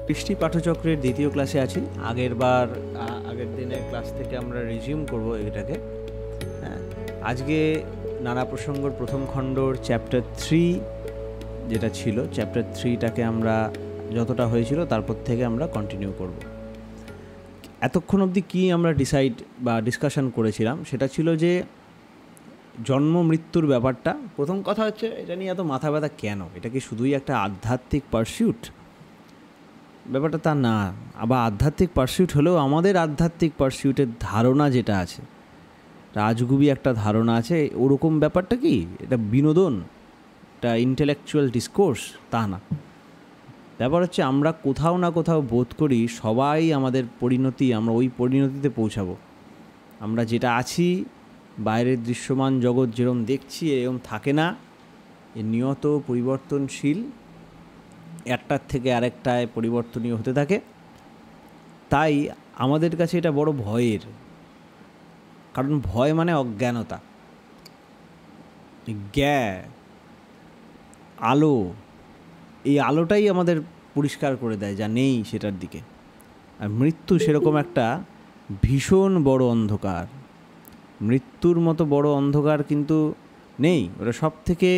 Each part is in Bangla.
বৃষ্টি পাঠচক্রের দ্বিতীয় ক্লাসে আছি। আগের দিনের ক্লাস থেকে আমরা রিজিউম করব এটাকে। হ্যাঁ, আজকে নানা প্রসঙ্গর প্রথম খণ্ডর চ্যাপ্টার 3 যেটা ছিল, চ্যাপ্টার 3টাকে আমরা যতটা হয়েছিল তারপর থেকে আমরা কন্টিনিউ করব। এতক্ষণ অবধি কী আমরা ডিসকাশন করেছিলাম সেটা ছিল যে জন্ম মৃত্যুর ব্যাপারটা। প্রথম কথা হচ্ছে, এটা নিয়ে এত মাথা ব্যথা কেন? এটা কি শুধুই একটা আধ্যাত্মিক পারস্যুট? ব্যাপারটা তা না। আবার আধ্যাত্মিক পারস্যুট হলেও আমাদের আধ্যাত্মিক পারস্যুটের ধারণা যেটা আছে, রাজগুবি একটা ধারণা আছে, ওরকম ব্যাপারটা কি এটা বিনোদন, এটা ইন্টেলেকচুয়াল ডিসকোর্স? তা না। ব্যাপার হচ্ছে আমরা কোথাও না কোথাও বোধ করি সবাই আমাদের পরিণতি, আমরা ওই পরিণতিতে পৌঁছাবো। আমরা যেটা আছি, বাইরের দৃশ্যমান জগৎ যেরকম দেখছি এরকম থাকে না, এ নিয়ত পরিবর্তনশীল, একটার থেকে আরেকটায় পরিবর্তনীয় হতে থাকে। তাই আমাদের কাছে এটা বড় ভয়ের, কারণ ভয় মানে অজ্ঞানতা। আলো, এই আলোটাই আমাদের পরিষ্কার করে দেয় যা নেই সেটার দিকে। আর মৃত্যু সেরকম একটা ভীষণ বড় অন্ধকার। মৃত্যুর মতো বড় অন্ধকার কিন্তু নেই, ওটা সব থেকে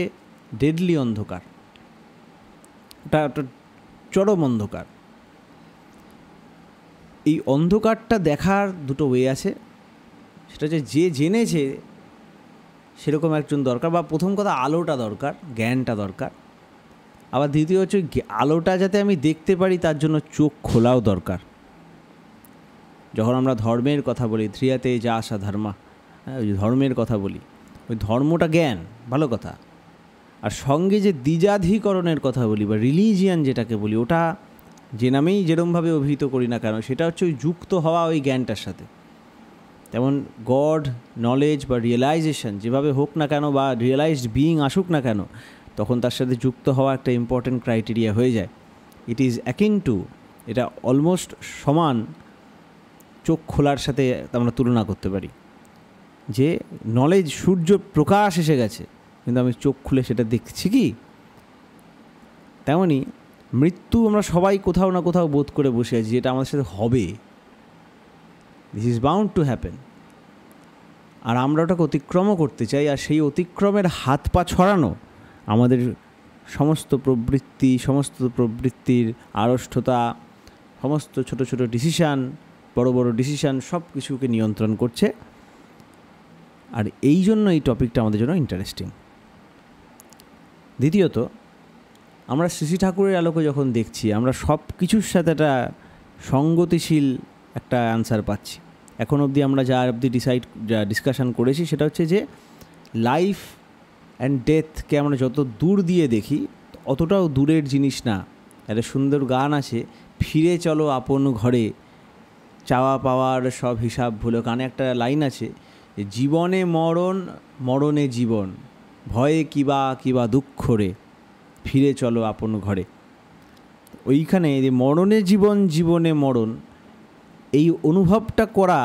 ডেডলি অন্ধকার, ওটা একটা চরম অন্ধকার। এই অন্ধকারটা দেখার দুটো ওয়ে আছে, সেটা হচ্ছে যে জেনেছে সেরকম একজন দরকার, বা প্রথম কথা আলোটা দরকার, জ্ঞানটা দরকার। আবার দ্বিতীয় হচ্ছে আলোটা যাতে আমি দেখতে পারি তার জন্য চোখ খোলাও দরকার। যখন আমরা ধর্মের কথা বলি, ধ্রিয়াতে যা আসা ধর্মা, ওই ধর্মের কথা বলি, ওই ধর্মটা জ্ঞান, ভালো কথা। আর সঙ্গে যে দ্বিজাধিকরণের কথা বলি বা রিলিজিয়ান যেটাকে বলি, ওটা যে নামেই যেরমভাবে অভিহিত করি না কেন, সেটা হচ্ছে ওই যুক্ত হওয়া ওই জ্ঞানটার সাথে। তেমন গড, নলেজ বা রিয়েলাইজেশন যেভাবে হোক না কেন, বা রিয়েলাইজড বিইং আসুক না কেন, তখন তার সাথে যুক্ত হওয়া একটা ইম্পর্টেন্ট ক্রাইটেরিয়া হয়ে যায়। ইট ইজ অ্যাকিন টু, এটা অলমোস্ট সমান চোখ খোলার সাথে আমরা তুলনা করতে পারি। যে নলেজ, সূর্য প্রকাশ এসে গেছে, কিন্তু আমি চোখ খুলে সেটা দেখছি কি? তেমনই মৃত্যু আমরা সবাই কোথাও না কোথাও বোধ করে বসে আছি, যেটা আমাদের সাথে হবে, this is bound to happen. আর আমরা ওটাকে অতিক্রমও করতে চাই, আর সেই অতিক্রমের হাত পা ছড়ানো আমাদের সমস্ত প্রবৃত্তির আড়ষ্ঠতা, সমস্ত ছোট ছোট ডিসিশান, বড় বড় ডিসিশান, সব কিছুকে নিয়ন্ত্রণ করছে। আর এই জন্য এই টপিকটা আমাদের জন্য ইন্টারেস্টিং। দ্বিতীয়ত, আমরা শ্রী ঠাকুরের আলোকে যখন দেখছি, আমরা সব কিছুর সাথে একটা সঙ্গতিশীল একটা অ্যান্সার পাচ্ছি। এখন অবধি আমরা যা ডিসকাশন করেছি সেটা হচ্ছে যে লাইফ অ্যান্ড ডেথকে আমরা যত দূর দিয়ে দেখি অতটাও দূরের জিনিস না। একটা সুন্দর গান আছে, ফিরে চলো আপন ঘরে, চাওয়া পাওয়ার সব হিসাব ভুলো। গানে একটা লাইন আছে, জীবনে মরণ, মরণে জীবন, ভয়ে কিবা দুঃখ রে, ফিরে চলো আপন ঘরে। ওইখানে যে মরণে জীবন, জীবনে মরণ, এই অনুভবটা করা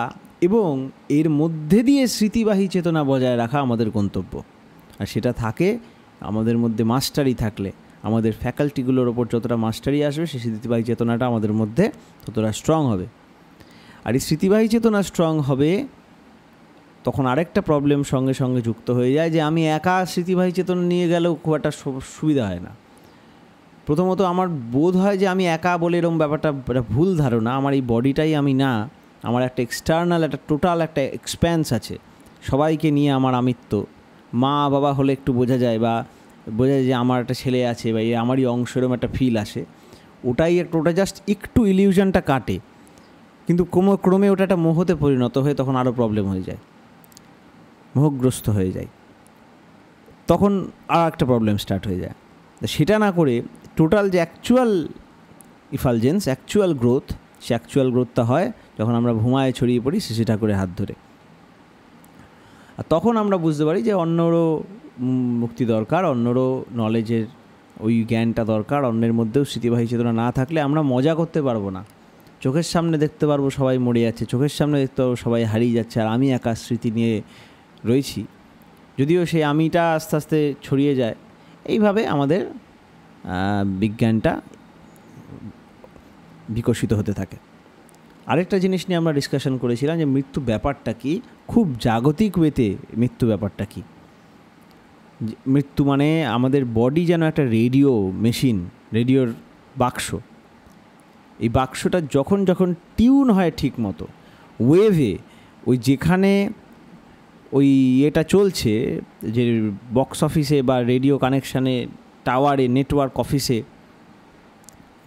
এবং এর মধ্যে দিয়ে স্মৃতিবাহী চেতনা বজায় রাখা আমাদের গন্তব্য। আর সেটা থাকে আমাদের মধ্যে মাস্টারি থাকলে, আমাদের ফ্যাকাল্টিগুলোর ওপর যতটা মাস্টারি আসবে, সেই স্মৃতিবাহী চেতনাটা আমাদের মধ্যে ততটা স্ট্রং হবে। আর এই স্মৃতিবাহী চেতনা স্ট্রং হবে, তখন আরেকটা প্রবলেম সঙ্গে সঙ্গে যুক্ত হয়ে যায়, যে আমি একা স্মৃতিবাহী চেতনা নিয়ে গেলেও খুব একটা সুবিধা হয় না। প্রথমত আমার বোধ হয় যে আমি একা বলে এরকম ব্যাপারটা ভুল ধারণা। আমার এই বডিটাই আমি না, আমার একটা এক্সটার্নাল, একটা টোটাল একটা এক্সপ্যান্স আছে, সবাইকে নিয়ে আমার আমিত্ব। মা বাবা হলে একটু বোঝা যায়, বা বোঝা যায় যে আমার একটা ছেলে আছে, বা আমারই অংশ, এরকম একটা ফিল আসে। ওটা জাস্ট একটু ইলিউশনটা কাটে, কিন্তু ক্রমে ওটা একটা মোহতে পরিণত হয়ে তখন আরও প্রবলেম হয়ে যায়, মোহগ্রস্ত হয়ে যায়, তখন আর একটা প্রবলেম স্টার্ট হয়ে যায়। সেটা না করে টোটাল যে অ্যাকচুয়াল ইফালজেন্স, অ্যাকচুয়াল গ্রোথ, সে অ্যাকচুয়াল গ্রোথটা হয় যখন আমরা ঘুমায় ছড়িয়ে পড়ি শ্রী ঠাকুরের হাত ধরে। আর তখন আমরা বুঝতে পারি যে অন্যরও মুক্তি দরকার, অন্যরও নলেজের ওই জ্ঞানটা দরকার। অন্যের মধ্যেও স্মৃতিবাহী চেতনা না থাকলে আমরা মজা করতে পারবো না। চোখের সামনে দেখতে পারবো সবাই মরে যাচ্ছে, চোখের সামনে দেখতে পারবো সবাই হারিয়ে যাচ্ছে, আর আমি একা স্মৃতি নিয়ে রয়েছি। যদিও সেই আমিটা আস্তে আস্তে ছড়িয়ে যায়। এইভাবে আমাদের বিজ্ঞানটা বিকশিত হতে থাকে। আরেকটা জিনিস নিয়ে আমরা ডিসকাশন করেছিলাম যে মৃত্যু ব্যাপারটা কি, খুব জাগতিক ওয়েতে মৃত্যু ব্যাপারটা কি। মৃত্যু মানে আমাদের বডি যেন একটা রেডিও মেশিন, রেডিওর বাক্স। এই বাক্সটা যখন যখন টিউন হয় ঠিক মতো ওয়েভে, ওই যেখানে ওই এটা চলছে যে বক্স অফিসে বা রেডিও কানেকশানে, টাওয়ারে, নেটওয়ার্ক অফিসে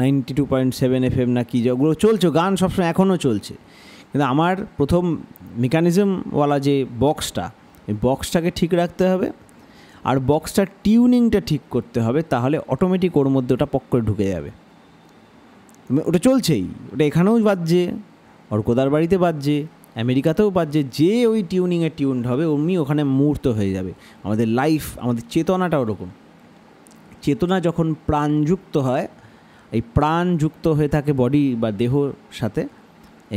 92.7 FM না কি যেগুলো চলছে, গান সবসময় এখনও চলছে, কিন্তু আমার প্রথম মেকানিজমওয়ালা যে বক্সটা, এই বক্সটাকে ঠিক রাখতে হবে আর বক্সটার টিউনিংটা ঠিক করতে হবে, তাহলে অটোমেটিক ওর মধ্যে ওটা পক করে ঢুকে যাবে। ওটা চলছেই, ওটা এখানেও বাজছে, অর্কদার বাড়িতে বাজছে, আমেরিকাতেও বাজছে। যে ওই টিউনিংয়ে টিউনড হবে অমনি ওখানে মূর্ত হয়ে যাবে। আমাদের লাইফ, আমাদের চেতনাটা ওরকম। চেতনা যখন প্রাণযুক্ত হয়, এই প্রাণযুক্ত হয়ে থাকে বডি বা দেহর সাথে,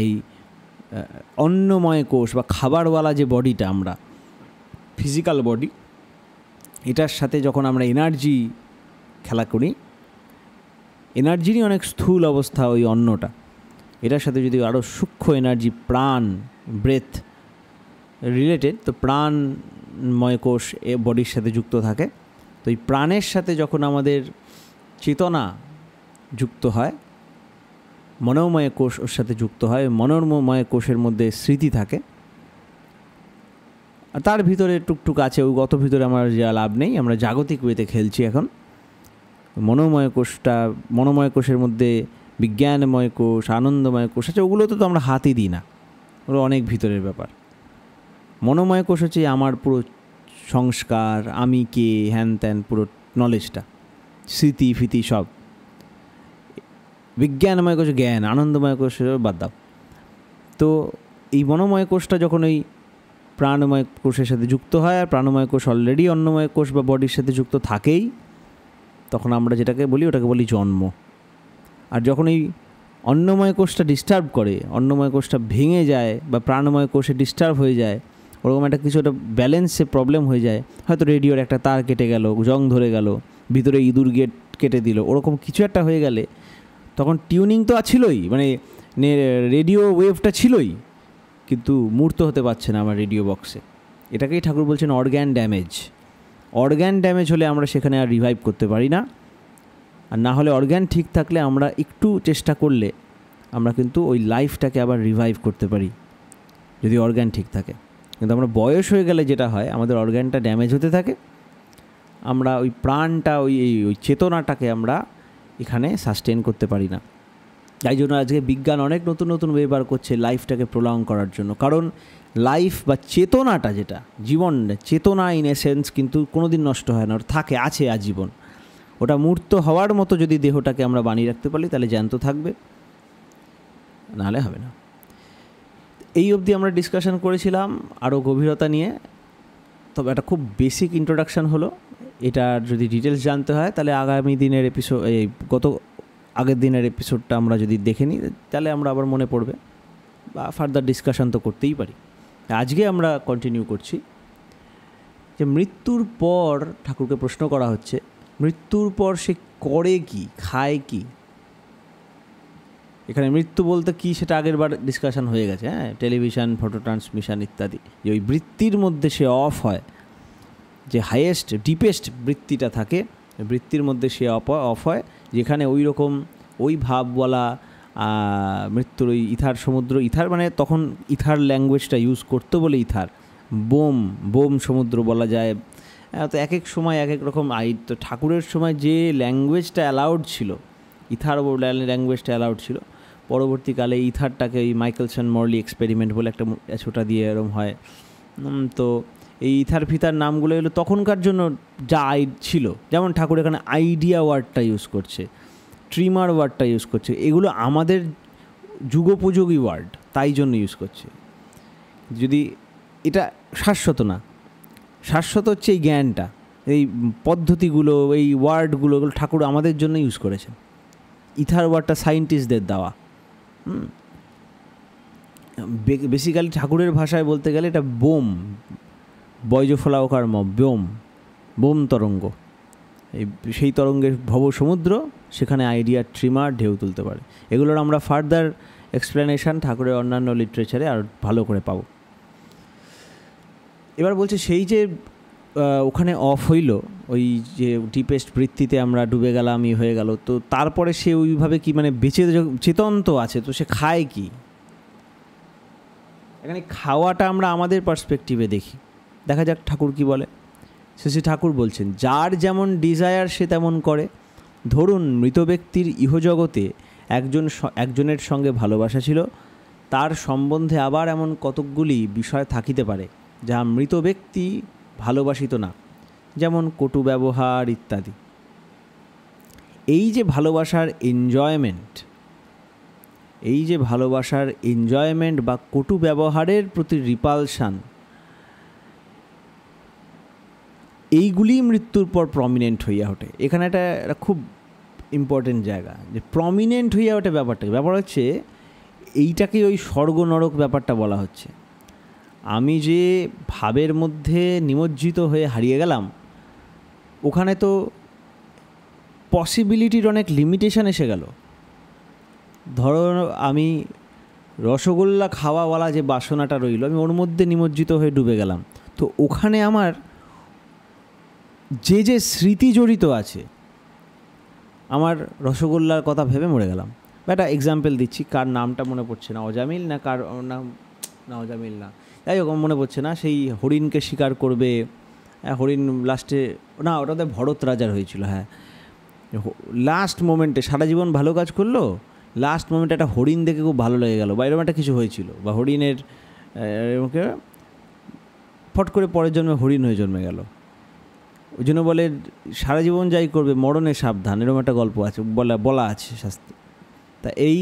এই অন্নময় কোষ বা খাবারওয়ালা যে বডিটা, আমরা ফিজিক্যাল বডি, এটার সাথে যখন আমরা এনার্জি খেলা করি, এনার্জিরই অনেক স্থূল অবস্থা ওই অন্নটা, এটার সাথে যদি আরও সূক্ষ্ম এনার্জি, প্রাণ, ব্রেথ রিলেটেড, তো প্রাণময় কোষ এ বডির সাথে যুক্ত থাকে। তো এই প্রাণের সাথে যখন আমাদের চেতনা যুক্ত হয়, মনোময় কোষ ওর সাথে যুক্ত হয়, মনোময় কোষের মধ্যে স্মৃতি থাকে, আর তার ভিতরে টুকটুক আছে, ওই গত ভিতরে আমার যা লাভ নেই, আমরা জাগতিক ওয়েতে খেলছি এখন। মনোময় কোষটা, মনোময় কোষের মধ্যে বিজ্ঞানময় কোষ, আনন্দময় কোষ আছে, ওগুলো তো আমরা হাতই দিই না, ওগুলো অনেক ভিতরের ব্যাপার। মনোময় কোষ হচ্ছে আমার পুরো সংস্কার, আমি কে, হ্যান ত্যান, পুরো নলেজটা, স্মৃতি ফিতি সব। বিজ্ঞানময় কোষ জ্ঞান, আনন্দময় কোষ বাদ দাও। তো এই মনোময় কোষটা যখন ওই প্রাণময় কোষের সাথে যুক্ত হয়, আর প্রাণময় কোষ অলরেডি অন্নময় কোষ বা বডির সাথে যুক্ত থাকেই, তখন আমরা যেটাকে বলি ওটাকে বলি জন্ম। আর যখন এই অন্নময় কোষটা ডিস্টার্ব করে, অন্নময় কোষটা ভেঙে যায় বা প্রাণময় কোষে ডিস্টার্ব হয়ে যায়, ওরকম একটা কিছু একটা ব্যালেন্সে প্রবলেম হয়ে যায়, হয়তো রেডিওর একটা তার কেটে গেল, জং ধরে গেল, ভিতরে ইঁদুর গেট কেটে দিল, ওরকম কিছু একটা হয়ে গেলে তখন টিউনিং তো ছিলই, মানে রেডিও ওয়েভটা ছিলই, কিন্তু মূর্ত হতে পারছে না আমার রেডিও বক্সে। এটাকেই ঠাকুর বলছেন অর্গ্যান ড্যামেজ। অর্গ্যান ড্যামেজ হলে আমরা সেখানে আর রিভাইভ করতে পারি না। আর না হলে অর্গ্যান ঠিক থাকলে আমরা একটু চেষ্টা করলে আমরা কিন্তু ওই লাইফটাকে আবার রিভাইভ করতে পারি, যদি অর্গ্যান ঠিক থাকে। কিন্তু আমরা বয়স হয়ে গেলে যেটা হয়, আমাদের অর্গ্যানটা ড্যামেজ হতে থাকে, আমরা ওই প্রাণটা, ওই চেতনাটাকে আমরা এখানে সাস্টেন করতে পারি না। তাই জন্য আজকে বিজ্ঞান অনেক নতুন নতুন ওয়ে বার করছে লাইফটাকে প্রলং করার জন্য। কারণ লাইফ বা চেতনাটা, যেটা জীবন, চেতনা ইন এসেন্স কিন্তু কোনো দিন নষ্ট হয় না, ওটা থাকে, আছে আজীবন। ওটা মূর্ত হওয়ার মতো যদি দেহটাকে আমরা বানিয়ে রাখতে পারি, তাহলে জ্যান্ত থাকবে, নাহলে হবে না। এই অবধি আমরা ডিসকাশন করেছিলাম আরও গভীরতা নিয়ে, তবে একটা খুব বেসিক ইন্ট্রোডাকশান হলো। এটার যদি ডিটেলস জানতে হয় তাহলে আগামী দিনের এপিসোড, এই আগের দিনের এপিসোডটা আমরা যদি দেখে নিই, তাহলে আমরা আবার মনে পড়বে, বা ফার্দার ডিসকাশন তো করতেই পারি। আজকে আমরা কন্টিনিউ করছি যে মৃত্যুর পর ঠাকুরকে প্রশ্ন করা হচ্ছে, মৃত্যুর পর সে করে কি, খায় কি। এখানে মৃত্যু বলতে কি সেটা আগের বার ডিসকাশন হয়ে গেছে, হ্যাঁ, টেলিভিশন, ফটো ট্রান্সমিশন ইত্যাদি, যে ওই বৃত্তির মধ্যে সে অফ হয়, যে হাইয়েস্ট ডিপেস্ট বৃত্তিটা থাকে, বৃত্তির মধ্যে সে অফ হয়, যেখানে ওই রকম ওই ভাবওয়ালা মৃত্যুর ওই ইথার সমুদ্র, ইথার মানে তখন ইথার ল্যাঙ্গুয়েজটা ইউজ করতো বলে ইথার, বোম সমুদ্র বলা যায়। তো এক এক সময় এক এক রকম। তো ঠাকুরের সময় যে ল্যাঙ্গুয়েজটা অ্যালাউড ছিল, ইথার ল্যাঙ্গুয়েজটা অ্যালাউড ছিল, পরবর্তীকালে ইথারটাকে ওই মাইকেলসন মরলি এক্সপেরিমেন্ট বলে একটা ছোটা দিয়ে এরম হয়। তো এই ইথার ফিথার নামগুলো এগুলো তখনকার জন্য যা ছিল, যেমন ঠাকুর এখানে আইডিয়া ওয়ার্ডটা ইউজ করছে, ট্রিমার ওয়ার্ডটা ইউজ করছে, এগুলো আমাদের যুগোপযোগী ওয়ার্ড, তাই জন্য ইউজ করছে। যদি এটা শাশ্বত না, শাশ্বত হচ্ছে এই জ্ঞানটা, এই পদ্ধতিগুলো, এই ওয়ার্ডগুলো, এগুলো ঠাকুর আমাদের জন্য ইউজ করেছেন। ইথার ওয়ার্ডটা সায়েন্টিস্টদের দেওয়া। বেসিক্যালি ঠাকুরের ভাষায় বলতে গেলে এটা বোম, বৈজফলাওকার বোম তরঙ্গ, সেই তরঙ্গের ভব সমুদ্র, সেখানে আইডিয়ার ট্রিমার ঢেউ তুলতে পারে। এগুলোর আমরা ফার্দার এক্সপ্লেনেশন ঠাকুরের অন্যান্য লিটারেচারে আর ভালো করে পাবো। এবার বলছে সেই যে ওখানে অফ হইল, ওই যে ডিপেস্ট বৃত্তিতে আমরা ডুবে গেলাম, হয়ে গেল, তো তারপরে সে ওইভাবে কি মানে বেঁচে চেতন তো আছে, তো সে খায় কি? এখানে খাওয়াটা আমরা আমাদের পার্সপেক্টিভে দেখি, দেখা যাক ঠাকুর কি বলে। শ্রী ঠাকুর বলছেন, যার যেমন ডিজায়ার সে তেমন করে। ধরুন মৃত ব্যক্তির ইহজগতে একজনের সঙ্গে ভালোবাসা ছিল, তার সম্বন্ধে আবার এমন কতকগুলি বিষয় থাকিতে পারে যা মৃত ব্যক্তি ভালোবাসিত না, যেমন কটু ব্যবহার ইত্যাদি। এই যে ভালোবাসার এনজয়মেন্ট বা কটু ব্যবহারের প্রতি রিপালশান, এইগুলি মৃত্যুর পর প্রমিনেন্ট হইয়া ওঠে। এখানে একটা খুব ইম্পর্টেন্ট জায়গা, যে প্রমিনেন্ট হইয়া ওঠে ব্যাপার হচ্ছে এইটাকে ওই স্বর্গ নরক ব্যাপারটা বলা হচ্ছে। আমি যে ভাবের মধ্যে নিমজ্জিত হয়ে হারিয়ে গেলাম, ওখানে তো পসিবিলিটির অনেক লিমিটেশন এসে গেল। ধরো আমি রসগোল্লা খাওয়াওয়ালা যে বাসনাটা রইল, আমি ওর মধ্যে নিমজ্জিত হয়ে ডুবে গেলাম, তো ওখানে আমার যে স্মৃতি জড়িত আছে, আমার রসগোল্লার কথা ভেবে মরে গেলাম। একটা এক্সাম্পল দিচ্ছি, কার নামটা মনে পড়ছে না, অজামিল না কার নাম, না অজামিল না, যাই হোক মনে পড়ছে না, সেই হরিণকে শিকার করবে, হরিণ লাস্টে, না ওটাতে ভরত রাজার হয়েছিল, হ্যাঁ, লাস্ট মোমেন্টে সারা জীবন ভালো কাজ করলো, লাস্ট মোমেন্টে একটা হরিণ দেখে খুব ভালো লেগে গেল, বা এরকম একটা কিছু হয়েছিল, বা হরিণের ফট করে পরের জন্মে হরিণ হয়ে জন্মে গেল। ওই জন্য বলে সারা জীবন যাই করবে মরণে সাবধান, এরকম একটা গল্প আছে, বলা আছে শাস্ত্রে। তা এই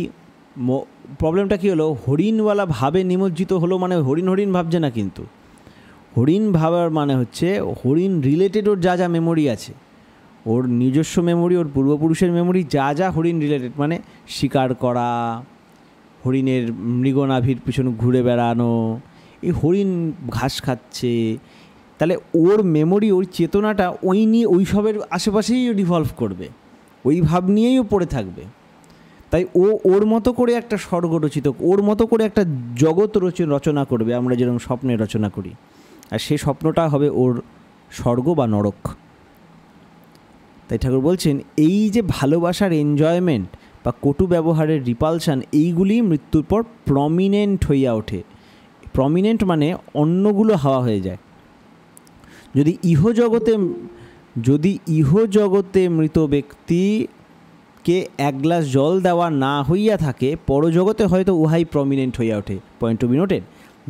প্রবলেমটা কী হলো, হরিণওয়ালা ভাবে নিমজ্জিত হলো, মানে হরিণ ভাবছে না, কিন্তু হরিণ ভাবার মানে হচ্ছে হরিণ রিলেটেড ওর যা মেমোরি আছে, ওর নিজস্ব মেমোরি, ওর পূর্বপুরুষের মেমোরি, যা হরিণ রিলেটেড, মানে শিকার করা, হরিণের মৃগনাভির পিছনে ঘুরে বেড়ানো, এই হরিণ ঘাস খাচ্ছে, তাহলে ওর মেমোরি, ওর চেতনাটা ওই সবের আশেপাশেই রিভলভ করবে, ওই ভাব নিয়েই ও পড়ে থাকবে। তাই ওর মতো করে একটা স্বর্গ রচিত, ওর মতো করে একটা জগৎ রচনা করবে, আমরা যেরকম স্বপ্নে রচনা করি, আর সেই স্বপ্নটা হবে ওর স্বর্গ বা নরক। তাই ঠাকুর বলছেন, এই যে ভালোবাসার এনজয়মেন্ট বা কটু ব্যবহারের রিপালশান, এইগুলি মৃত্যুর পর প্রমিনেন্ট হইয়া ওঠে। প্রমিনেন্ট মানে অন্যগুলো হাওয়া হয়ে যায়। যদি ইহজগতে মৃত ব্যক্তিকে এক গ্লাস জল দেওয়া না হইয়া থাকে, পরজগতে হয়তো উহাই প্রমিনেন্ট হইয়া ওঠে। Point to be noted.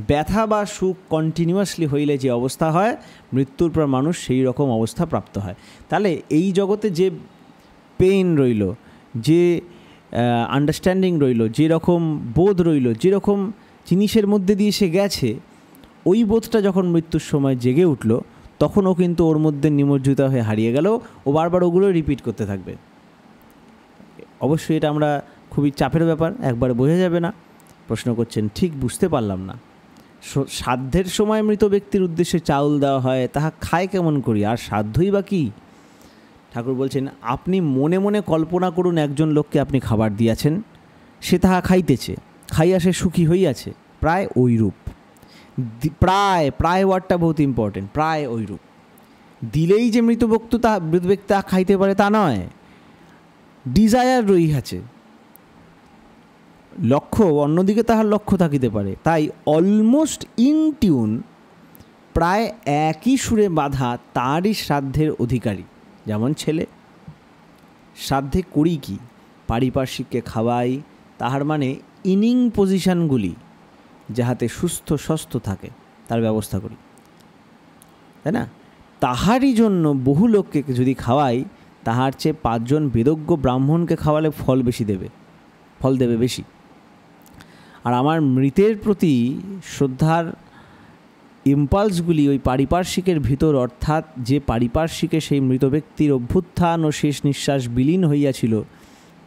ব্যথা বা সুখ কন্টিনিউয়াসলি হইলে যে অবস্থা হয়, মৃত্যুর পর মানুষ সেই রকম অবস্থা প্রাপ্ত হয়। তাহলে এই জগতে যে পেইন রইল, যে আন্ডারস্ট্যান্ডিং রইল, যেরকম বোধ রইল, যেরকম জিনিসের মধ্যে দিয়ে সে গেছে, ওই বোধটা যখন মৃত্যুর সময় জেগে উঠল, তখন ও কিন্তু ওর মধ্যে নিমজ্জিত হয়ে হারিয়ে গেল, ও বারবার ওগুলো রিপিট করতে থাকবে। অবশ্যই এটা আমরা খুবই চাপের ব্যাপার, একবার বোঝা যাবে না। প্রশ্ন করছেন, ঠিক বুঝতে পারলাম না। শ্রাদ্ধের সময় মৃত ব্যক্তির উদ্দেশ্যে চাউল দেওয়া হয়, তাহা খায় কেমন করি, আর সাধ্যই বা কী? ঠাকুর বলছেন, আপনি মনে মনে কল্পনা করুন, একজন লোককে আপনি খাবার দিয়াছেন, সে তাহা খাইতেছে, খাইয়া সে সুখী হইয়াছে, প্রায় ওইরূপ। প্রায় ওয়ার্ডটা বহুত ইম্পর্টেন্ট, প্রায় ওইরূপ। দিলেই যে মৃত ব্যক্তি তা খাইতে পারে তা নয়, ডিজায়ার রহিয়াছে, লক্ষ্য অন্যদিকে তাহার লক্ষ্য থাকিতে পারে, তাই অলমোস্ট ইন টিউন, প্রায় একই সুরে বাঁধা তারই শ্রাদ্ধের অধিকারী। যেমন ছেলে শ্রাদ্ধে করি কি, পারিপার্শ্বিককে খাওয়াই, তাহার মানে ইনিং পজিশনগুলি যাহাতে সুস্থ থাকে তার ব্যবস্থা করি, তাই না? তাহারই জন্য বহু লোককে যদি খাওয়াই, তাহার চেয়ে 5 জন বেদজ্ঞ ব্রাহ্মণকে খাওয়ালে ফল দেবে বেশি। আর আমার মৃতের প্রতি শ্রদ্ধার ইম্পালসগুলি ওই পারিপার্শ্বিকের ভিতর, অর্থাৎ যে পারিপার্শ্বিকে সেই মৃত ব্যক্তির অভ্যুত্থান ও শেষ নিঃশ্বাস বিলীন হইয়াছিল,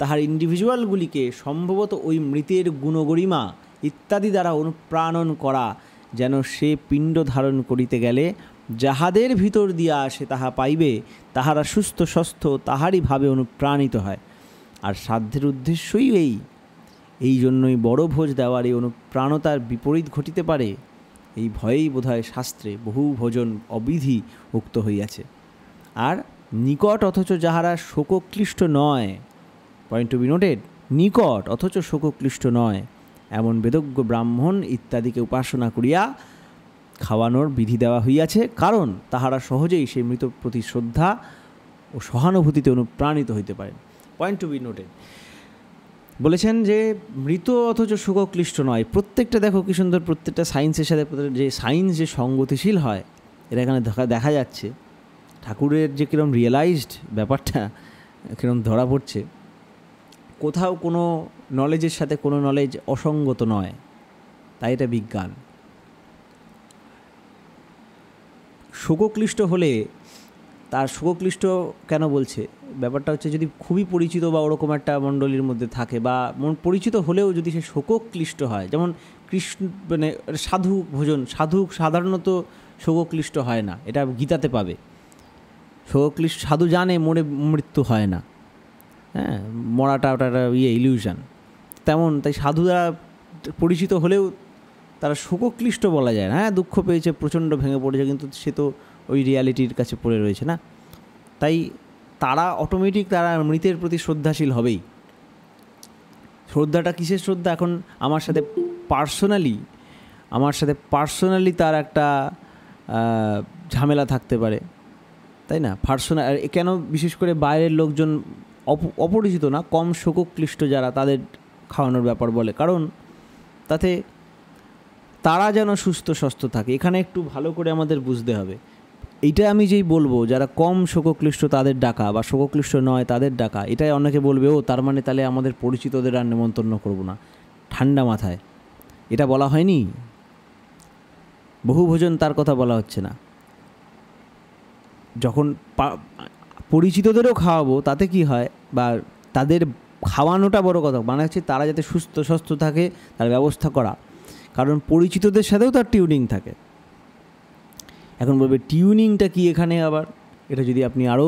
তাহার ইন্ডিভিজুয়ালগুলিকে সম্ভবত ওই মৃতের গুণগরিমা ইত্যাদি দ্বারা অনুপ্রাণন করা, যেন সে পিণ্ড ধারণ করিতে গেলে যাহাদের ভিতর দিয়া আসে তাহা পাইবে, তাহারা সুস্থ তাহারই ভাবে অনুপ্রাণিত হয়। আর শ্রাদ্ধের উদ্দেশ্যই এই জন্যই বড় ভোজ দেওয়ার এই অনুপ্রাণতার বিপরীত ঘটিতে পারে, এই ভয়েই বোধহয় শাস্ত্রে বহু ভোজন অবিধি উক্ত হইয়াছে। আর নিকট অথচ যাহারা শোকক্লিষ্ট নয়, পয়েন্ট টু বি নোটেড, নিকট অথচ শোকক্লিষ্ট নয় এমন বেদজ্ঞ ব্রাহ্মণ ইত্যাদিকে উপাসনা করিয়া খাওয়ানোর বিধি দেওয়া হইয়াছে, কারণ তাহারা সহজেই সেই মৃত প্রতি শ্রদ্ধা ও সহানুভূতিতে অনুপ্রাণিত হইতে পারেন। পয়েন্ট টু বি নোটেড বলেছেন যে মৃত অথচ শোকক্লিষ্ট নয়। প্রত্যেকটা দেখো কি সুন্দর, প্রত্যেকটা সায়েন্সের সাথে যে সায়েন্স যে সঙ্গতিশীল হয়, এটা এখানে দেখা যাচ্ছে। ঠাকুরের যে কীরকম রিয়েলাইজড ব্যাপারটা কীরকম ধরা পড়ছে, কোথাও কোনো নলেজের সাথে কোনো নলেজ অসঙ্গত নয়, তাই এটা বিজ্ঞান। শোকক্লিষ্ট হলে তার শোকক্লিষ্ট কেন বলছে, ব্যাপারটা হচ্ছে যদি খুবই পরিচিত বা ওরকম একটা মণ্ডলীর মধ্যে থাকে, বা পরিচিত হলেও যদি সে শোকক্লিষ্ট হয়, যেমন কৃষ্ণ মানে সাধু ভোজন, সাধারণত শোকক্লিষ্ট হয় না, এটা গীতাতে পাবে। শোকক্লিষ্ট সাধু জানে মৃত্যু হয় না, হ্যাঁ, মরাটা ওটা ইলিউশন, তেমন তাই সাধুরা পরিচিত হলেও তারা শোকক্লিষ্ট বলা যায় না। হ্যাঁ, দুঃখ পেয়েছে, প্রচণ্ড ভেঙে পড়েছে, কিন্তু সে তো ওই রিয়ালিটির কাছে পড়ে রয়েছে না, তাই তারা অটোমেটিক তারা মৃতের প্রতি শ্রদ্ধাশীল হবেই। শ্রদ্ধাটা কিসের শ্রদ্ধা? এখন আমার সাথে পার্সোনালি তার একটা ঝামেলা থাকতে পারে, তাই না? পার্সোনাল কেন, বিশেষ করে বাইরের লোকজন, অপরিচিত না, কম শোকক্লিষ্ট যারা, তাদের খাওয়ানোর ব্যাপার বলে, কারণ তাতে তারা যেন সুস্থ স্বাস্থ্য থাকে। এখানে একটু ভালো করে আমাদের বুঝতে হবে, এইটা আমি যেই বলবো যারা কম শোকক্লিষ্ট তাদের ডাকা, বা শোকক্লিষ্ট নয় তাদের ডাকা, এটাই অনেকে বলবে ও তার মানে তাহলে আমাদের পরিচিতদের আর নেমন্তন্ন করবো না। ঠান্ডা মাথায়, এটা বলা হয়নি। বহু ভোজন তার কথা বলা হচ্ছে না। যখন পরিচিতদেরও খাওয়াবো তাতে কি হয়, বা তাদের খাওয়ানোটা বড় কথা, মানে হচ্ছে তারা যাতে সুস্থ স্বাস্থ্য থাকে তার ব্যবস্থা করা, কারণ পরিচিতদের সাথেও তার টিউনিং থাকে। এখন বলবে টিউনিংটা কি এখানে আবার, এটা যদি আপনি আরও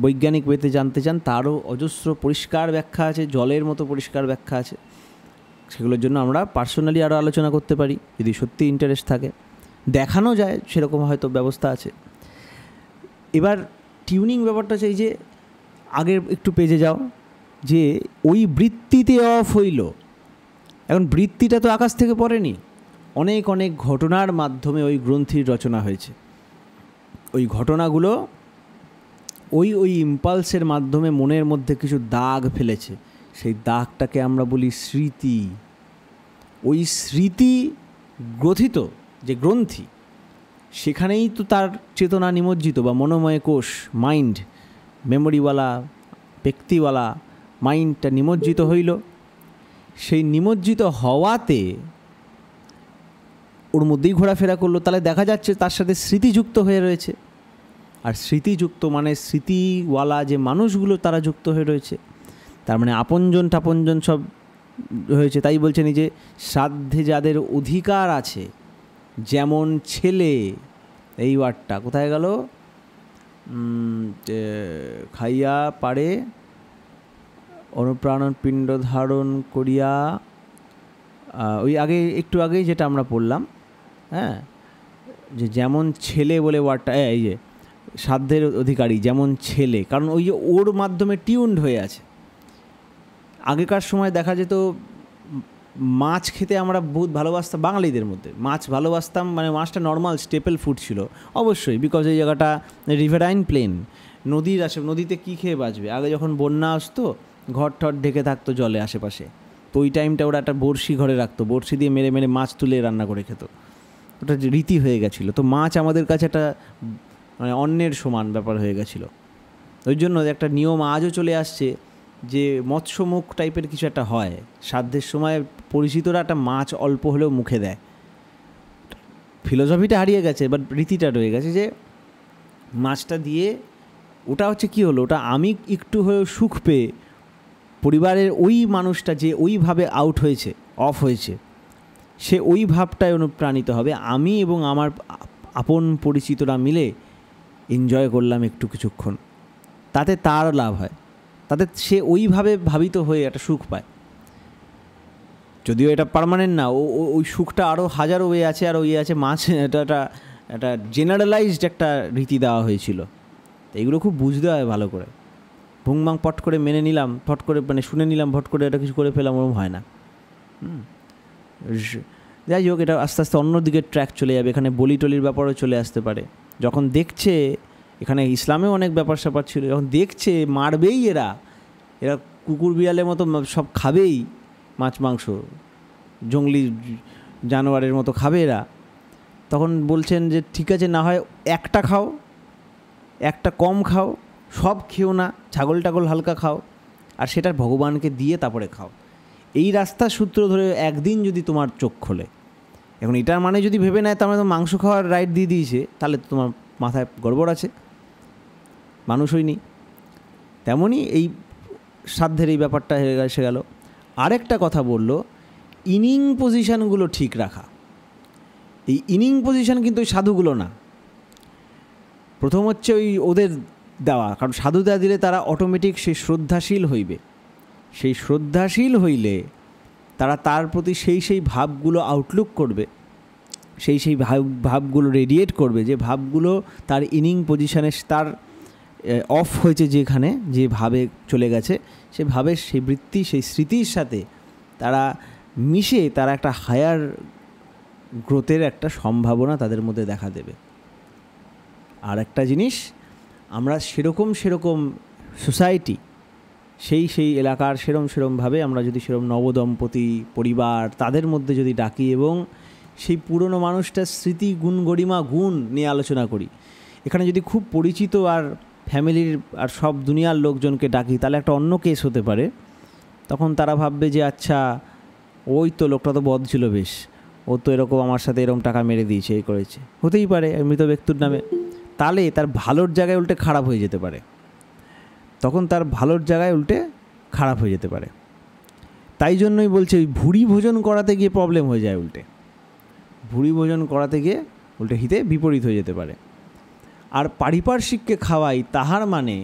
বৈজ্ঞানিক ওয়েতে জানতে চান, তারও অজস্র পরিষ্কার ব্যাখ্যা আছে, জলের মতো পরিষ্কার ব্যাখ্যা আছে। সেগুলোর জন্য আমরা পার্সোনালি আরও আলোচনা করতে পারি যদি সত্যি ইন্টারেস্ট থাকে, দেখানো যায় সেরকম হয়তো ব্যবস্থা আছে। এবার টিউনিং ব্যাপারটা চাই যে আগের একটু পেজে যাও, যে ওই বৃত্তিতে অফ হইল। এখন বৃত্তিটা তো আকাশ থেকে পড়েনি, অনেক অনেক ঘটনার মাধ্যমে ওই গ্রন্থির রচনা হয়েছে। ওই ঘটনাগুলো ওই ইম্পালসের মাধ্যমে মনের মধ্যে কিছু দাগ ফেলেছে, সেই দাগটাকে আমরা বলি স্মৃতি। ওই স্মৃতি গ্রথিত যে গ্রন্থি, সেখানেই তো তার চেতনা নিমজ্জিত, বা মনোময় কোষ, মাইন্ড, মেমোরিওয়ালা ব্যক্তিওয়ালা মাইন্ডটা নিমজ্জিত হইল। সেই নিমজ্জিত হওয়াতে ওর মধ্যেই ঘোরাফেরা করলো, তাহলে দেখা যাচ্ছে তার সাথে স্মৃতিযুক্ত হয়ে রয়েছে। আর স্মৃতিযুক্ত মানে স্মৃতিওয়ালা যে মানুষগুলো তারা যুক্ত হয়ে রয়েছে, তার মানে আপনজন টাপনজন সব হয়েছে। তাই বলছেন এই যে শ্রাদ্ধে যাদের অধিকার আছে, যেমন ছেলে, এই ওয়ার্ডটা কোথায় গেল, খাইয়া পারে অনুপ্রাণন পিণ্ড ধারণ করিয়া, ওই একটু আগেই যেটা আমরা পড়লাম, হ্যাঁ, যে যেমন ছেলে বলে ওয়ার্ডটা, এই যে শ্রাদ্ধের অধিকারী যেমন ছেলে, কারণ ওই যে ওর মাধ্যমে টিউনড হয়ে আছে। আগেকার সময় দেখা যেত মাছ খেতে আমরা বহুত ভালোবাসতাম, বাঙালিদের মধ্যে মাছ ভালোবাসতাম, মানে মাছটা নর্মাল স্টেপল ফুড ছিল অবশ্যই, বিকজ এই জায়গাটা রিভারাইন প্লেন, নদীর নদীতে কী খেয়ে বাঁচবে। আগে যখন বন্যা আসতো ঘর টর ঢেকে থাকতো জলে আশেপাশে, তো ওই টাইমটা ওরা একটা বড়শি ঘরে রাখতো, বড়শি দিয়ে মেরে মেরে মাছ তুলে রান্না করে খেত, ওটা রীতি হয়ে গেছিলো। তো মাছ আমাদের কাছে একটা মানে অন্যের সমান ব্যাপার হয়ে গেছিলো। ওই জন্য একটা নিয়ম আজও চলে আসছে যে মৎস্যমুখ টাইপের কিছু একটা হয়, শ্রাদ্ধের সময় পরিচিতরা একটা মাছ অল্প হলেও মুখে দেয়। ফিলোসফিটা হারিয়ে গেছে, বাট রীতিটা রয়ে গেছে যে মাছটা দিয়ে, ওটা হচ্ছে কী হলো, ওটা আমি একটু হয়েও সুখ পেয়ে পরিবারের ওই মানুষটা যে ওইভাবে আউট হয়েছে, অফ হয়েছে, সে ওই ভাবটায় অনুপ্রাণিত হবে। আমি এবং আমার আপন পরিচিতরা মিলে এনজয় করলাম একটু কিছুক্ষণ, তাতে তার লাভ হয়, তাদের সে ওইভাবে ভাবিত হয়ে একটা সুখ পায়। যদিও এটা পার্মানেন্ট না, ওই সুখটা আরও হাজারো ওয়ে আছে, আর ওই আছে মাছ, এটা একটা জেনারেলাইজড একটা রীতি দেওয়া হয়েছিল। তো এগুলো খুব বুঝতে হয় ভালো করে। ভুংবাং পট করে মেনে নিলাম, ফট করে মানে শুনে নিলাম, ভট করে এটা কিছু করে ফেলাম, ওরকম হয় না। যাই হোক, এটা আস্তে আস্তে অন্যদিকে ট্র্যাক চলে যাবে। এখানে বলি টলির ব্যাপারও চলে আসতে পারে। যখন দেখছে এখানে ইসলামেও অনেক ব্যাপার স্যাপার ছিল, যখন দেখছে মারবেই এরা কুকুর বিড়ালের মতো সব খাবেই, মাছ মাংস জঙ্গলি জানোয়ারের মতো খাবে এরা, তখন বলছেন যে ঠিক আছে, না হয় একটা খাও, একটা কম খাও, সব খেও না, ছাগল টাগল হালকা খাও, আর সেটা ভগবানকে দিয়ে তারপরে খাও। এই রাস্তার সূত্র ধরে একদিন যদি তোমার চোখ খোলে, এখন এটার মানে যদি ভেবে নেয় তার মানে তো মাংস খাওয়ার রাইট দিয়ে দিয়েছে, তাহলে তো তোমার মাথায় গড়বড় আছে, মানুষ হয়নি। তেমনই এই সাধ্যের এই ব্যাপারটা এসে গেল। আরেকটা কথা বলল, ইনিং পজিশানগুলো ঠিক রাখা। এই ইনিং পজিশান কিন্তু ওই সাধুগুলো না। প্রথম হচ্ছে ওই ওদের দেওয়া, কারণ সাধুতা দিলে তারা অটোমেটিক সেই শ্রদ্ধাশীল হইবে। সেই শ্রদ্ধাশীল হইলে তারা তার প্রতি সেই ভাবগুলো আউটলুক করবে, সেই ভাবগুলো রেডিয়েট করবে, যে ভাবগুলো তার ইনিং পজিশানে তার অফ হয়েছে, যেখানে যে ভাবে চলে গেছে, সে ভাবের সেই বৃত্তি, সেই স্মৃতির সাথে তারা মিশে তারা একটা হায়ার গ্রোথের একটা সম্ভাবনা তাদের মধ্যে দেখা দেবে। আর একটা জিনিস, আমরা সেরকম সোসাইটি, সেই এলাকার সেরমভাবে আমরা যদি সেরকম নবদম্পতি পরিবার তাদের মধ্যে যদি ডাকি এবং সেই পুরনো মানুষটার স্মৃতি, গুণ, গরিমা, গুণ নিয়ে আলোচনা করি, এখানে যদি খুব পরিচিত আর ফ্যামিলির আর সব দুনিয়ার লোকজনকে ডাকি, তাহলে একটা অন্য কেস হতে পারে। তখন তারা ভাববে যে আচ্ছা, ওই তো লোকটা তো বদ ছিল বেশ, ও তো এরকম আমার সাথে এরকম টাকা মেরে দিয়েছে, এই করেছে, হতেই পারে মৃত ব্যক্তির নামে। তাহলে তার ভালোর জায়গায় উল্টে খারাপ হয়ে যেতে পারে, তখন তার ভালোর জায়গায় উল্টে খারাপ হয়ে যেতে পারে। তাই জন্যই বলছে ওই ভুঁড়ি ভোজন করাতে গিয়ে প্রবলেম হয়ে যায়, উল্টে ভুঁড়ি ভোজন করাতে গিয়ে উল্টে হিতে বিপরীত হয়ে যেতে পারে। আর পারিপার্শ্বিককে খাওয়াই, তাহার মানে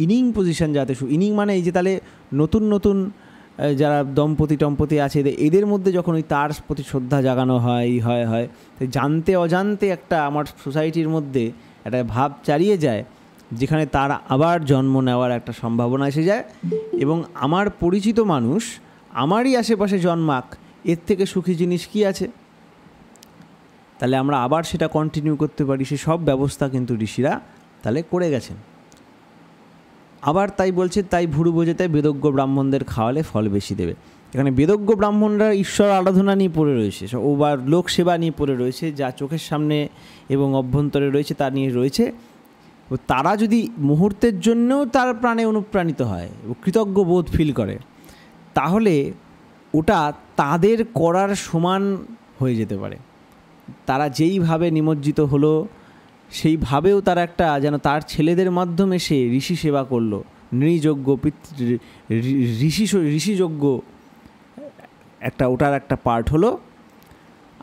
ইনিং পজিশন যাতে ইনিং মানে এই যে তাহলে নতুন যারা দম্পতি আছে এদের মধ্যে যখন ওই তার প্রতি শ্রদ্ধা জাগানো হয় জানতে অজান্তে একটা আমার সোসাইটির মধ্যে একটা ভাব চালিয়ে যায়, যেখানে তার আবার জন্ম নেওয়ার একটা সম্ভাবনা এসে যায়, এবং আমার পরিচিত মানুষ আমারই আশেপাশে জন্মাক, এর থেকে সুখী জিনিস কি আছে? তাহলে আমরা আবার সেটা কন্টিনিউ করতে পারি। সে সব ব্যবস্থা কিন্তু ঋষিরা তাহলে করে গেছেন। আবার তাই বলছে, তাই ভুরু বোঝাতে বেদজ্ঞ ব্রাহ্মণদের খাওয়ালে ফল বেশি দেবে। এখানে বেদজ্ঞ ব্রাহ্মণরা ঈশ্বর আরাধনা নিয়ে পড়ে রয়েছে, ও বা লোক সেবা নিয়ে পড়ে রয়েছে, যা চোখের সামনে এবং অভ্যন্তরে রয়েছে তা নিয়ে রয়েছে। তারা যদি মুহূর্তের জন্যও তার প্রাণে অনুপ্রাণিত হয় ও কৃতজ্ঞ বোধ ফিল করে, তাহলে ওটা তাদের করার সমান হয়ে যেতে পারে। তারা যেইভাবে নিমজ্জিত হলো, সেইভাবেও তারা একটা যেন তার ছেলেদের মাধ্যমে সে ঋষি সেবা করলো, নৃযজ্ঞ, ঋষিযজ্ঞ একটা ওটার একটা পার্ট হলো।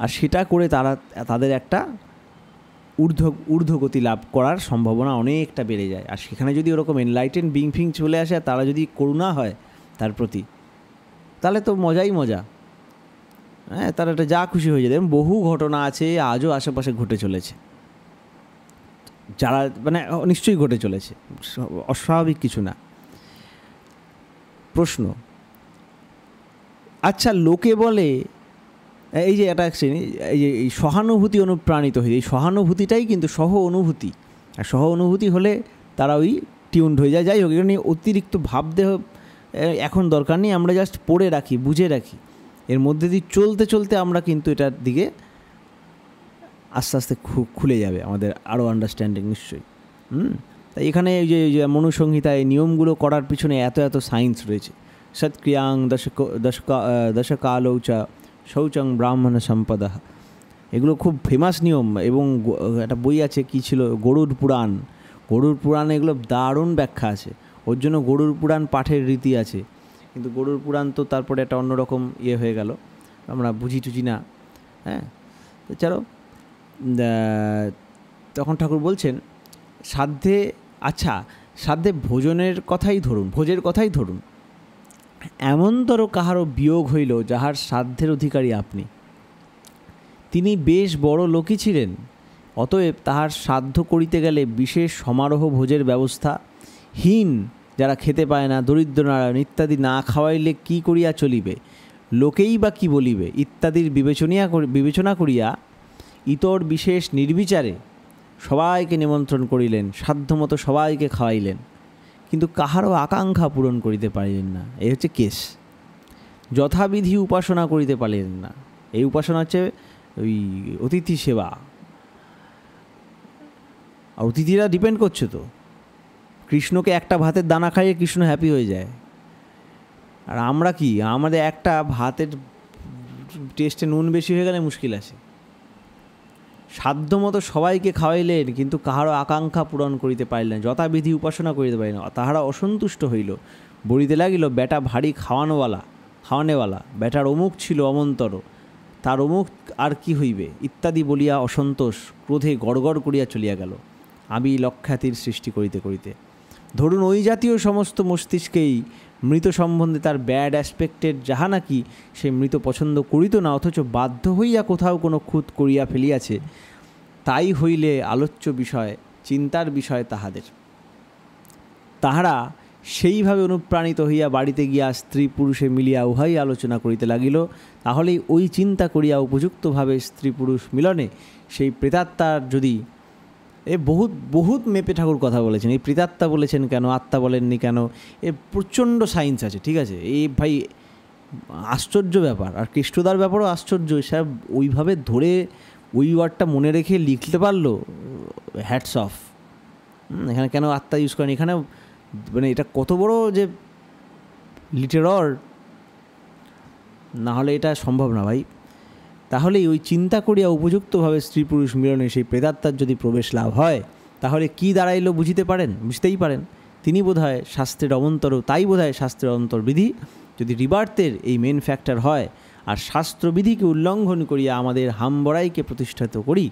আর সেটা করে তারা তাদের একটা ঊর্ধ্বগতি লাভ করার সম্ভাবনা অনেকটা বেড়ে যায়। আর সেখানে যদি ওরকম এনলাইটেন বিং চলে আসে, তারা যদি করুণা হয় তার প্রতি, তাহলে তো মজাই মজা। হ্যাঁ, তারা একটা যা খুশি হয়ে যেতে। বহু ঘটনা আছে আজও আশেপাশে ঘটে চলেছে, যারা মানে নিশ্চয়ই ঘটে চলেছে, অস্বাভাবিক কিছু না। প্রশ্ন, আচ্ছা লোকে বলে এই যে এটা এই যে এই সহানুভূতি অনুপ্রাণিত হয়ে, এই সহানুভূতিটাই কিন্তু সহ অনুভূতি, আর সহ অনুভূতি হলে তারা ওই টিউনড হয়ে যায়। যাই হোক, এখানে অতিরিক্ত ভাবদেহ এখন দরকার নেই, আমরা জাস্ট পড়ে রাখি, বুঝে রাখি, এর মধ্যে দিয়ে চলতে আমরা কিন্তু এটার দিকে আস্তে আস্তে খুলে যাবে আমাদের আরও আন্ডারস্ট্যান্ডিং নিশ্চয়ই। তাই এখানে এই যে মনুসংহিতায় নিয়মগুলো করার পিছনে এত সায়েন্স রয়েছে। সৎক্রিয়াং দশকালৌ চ শৌচং ব্রাহ্মণ সম্পদা, এগুলো খুব ফেমাস নিয়ম। এবং একটা বই আছে, কি ছিল, গরুড় পুরাণ। গরুড় পুরাণে এগুলো দারুণ ব্যাখ্যা আছে, ওর জন্য গরুড় পুরাণ পাঠের রীতি আছে। কিন্তু গরুড় পুরাণ তো তারপরে একটা অন্যরকম হয়ে গেল, আমরা বুঝি না। হ্যাঁ, চলো, তখন ঠাকুর বলছেন সাধ্যে, আচ্ছা সাধ্যে ভোজনের কথাই ধরুন, এমনতর কাহারও বিয়োগ হইল যাহার সাধ্যের অধিকারী আপনি। তিনি বেশ বড় লোকই ছিলেন, অতএব তাহার সাধ্য করিতে গেলে বিশেষ সমারোহ ভোজের ব্যবস্থা, হীন যারা খেতে পায় না, দরিদ্র নারায়ণ ইত্যাদি না খাওয়াইলে কি করিয়া চলিবে, লোকেই বা কি বলিবে ইত্যাদির বিবেচনা করিয়া ইতর বিশেষ নির্বিচারে সবাইকে নিমন্ত্রণ করিলেন, সাধ্যমতো সবাইকে খাওয়াইলেন, কিন্তু কাহারও আকাঙ্ক্ষা পূরণ করিতে পারিলেন না। এই হচ্ছে কেস। যথাবিধি উপাসনা করিতে পারিলেন না। এই উপাসনা হচ্ছে ওই অতিথি সেবা। আর অতিথিরা ডিপেন্ড করছে তো, কৃষ্ণকে একটা ভাতের দানা খাইয়ে কৃষ্ণ হ্যাপি হয়ে যায়, আর আমরা কি, আমাদের একটা ভাতের টেস্টে নুন বেশি হয়ে গেলে মুশকিল আছে। সাধ্যমতো সবাইকে খাওয়াইলেন, কিন্তু কাহারও আকাঙ্ক্ষা পূরণ করিতে পারিলেন, যথাবিধি উপাসনা করিতে পারিলেন। তাহারা অসন্তুষ্ট হইল, বলিতে লাগিল বেটা ভারী খাওয়ানেওয়ালা, বেটার অমুক ছিল অমন্তর, তার অমুক আর কি হইবে ইত্যাদি বলিয়া অসন্তোষ ক্রোধে গড়গড় করিয়া চলিয়া গেল, আমি লক্ষাতির সৃষ্টি করিতে করিতে। ধরুন ওই জাতীয় সমস্ত মস্তিষ্কেই মৃত সম্বন্ধে তার ব্যাড অ্যাসপেক্টের যাহা নাকি সে মৃত পছন্দ করিত না, অথচ বাধ্য হইয়া কোথাও কোনো খুঁত করিয়া ফেলিয়াছে, তাই হইলে আলোচ্য বিষয়, চিন্তার বিষয় তাহাদের। তাহারা সেইভাবে অনুপ্রাণিত হইয়া বাড়িতে গিয়া স্ত্রী পুরুষে মিলিয়া উহাই আলোচনা করিতে লাগিল। তাহলেই ওই চিন্তা করিয়া উপযুক্তভাবে স্ত্রী পুরুষ মিলনে সেই প্রেতাত্মার যদি বহুত মেপে ঠাকুর কথা বলেছেন, এই প্রেতাত্মা বলেছেন কেন, আত্মা বলেননি কেন, এ প্রচণ্ড সায়েন্স আছে, ঠিক আছে। এই ভাই আশ্চর্য ব্যাপার। আর কৃষ্ণদার ব্যাপারও আশ্চর্য, সব ওইভাবে ধরে ওই ওয়ার্ডটা মনে রেখে লিখতে পারলো, হ্যাটস অফ। এখানে কেন আত্মা ইউজ করেন, এখানে মানে এটা কত বড় যে লিটারর, না হলে এটা সম্ভব না ভাই। তাহলে ওই চিন্তা করিয়া উপযুক্তভাবে স্ত্রী পুরুষ মিলনে সেই প্রেতাত্মার যদি প্রবেশ লাভ হয়, তাহলে কি দাঁড়াইল বুঝতেই পারেন। তিনি বোধহয় শাস্ত্রের অমন্তর, তাই বোধহয় শাস্ত্রের অন্তর্বিধি যদি রিবার্থের এই মেন ফ্যাক্টর হয়, আর শাস্ত্রবিধিকে উল্লঙ্ঘন করিয়া আমাদের হামবড়াইকে প্রতিষ্ঠিত করি,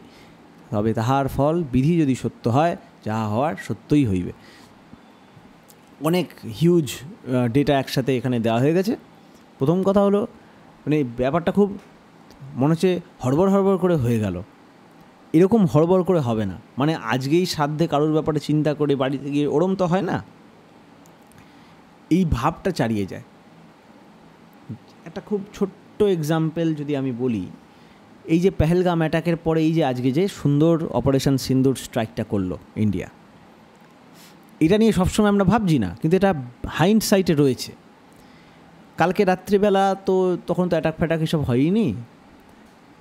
তবে তাহার ফল বিধি যদি সত্য হয়, যাহা হওয়ার সত্যই হইবে। অনেক হিউজ ডেটা একসাথে এখানে দেওয়া হয়ে গেছে। প্রথম কথা হলো, মানে ব্যাপারটা খুব মনে হচ্ছে হড়বড় করে হয়ে গেল। এরকম হড়বড় করে হবে না, মানে আজকেই সাধ্যে কারোর ব্যাপারে চিন্তা করে বাড়িতে গিয়ে ওরম তো হয় না, এই ভাবটা চালিয়ে যায়। একটা খুব ছোট্ট এক্সাম্পল যদি আমি বলি, এই যে পেহেলগাম অ্যাটাকের পরে এই যে আজকে যে সুন্দর অপারেশন সিন্দুর স্ট্রাইকটা করলো ইন্ডিয়া, এটা নিয়ে সবসময় আমরা ভাবছি না, কিন্তু এটা হাইন্ড সাইটে রয়েছে। কালকে রাত্রিবেলা তো তখন তো অ্যাটাক ফ্যাটাক এসব হয়নি,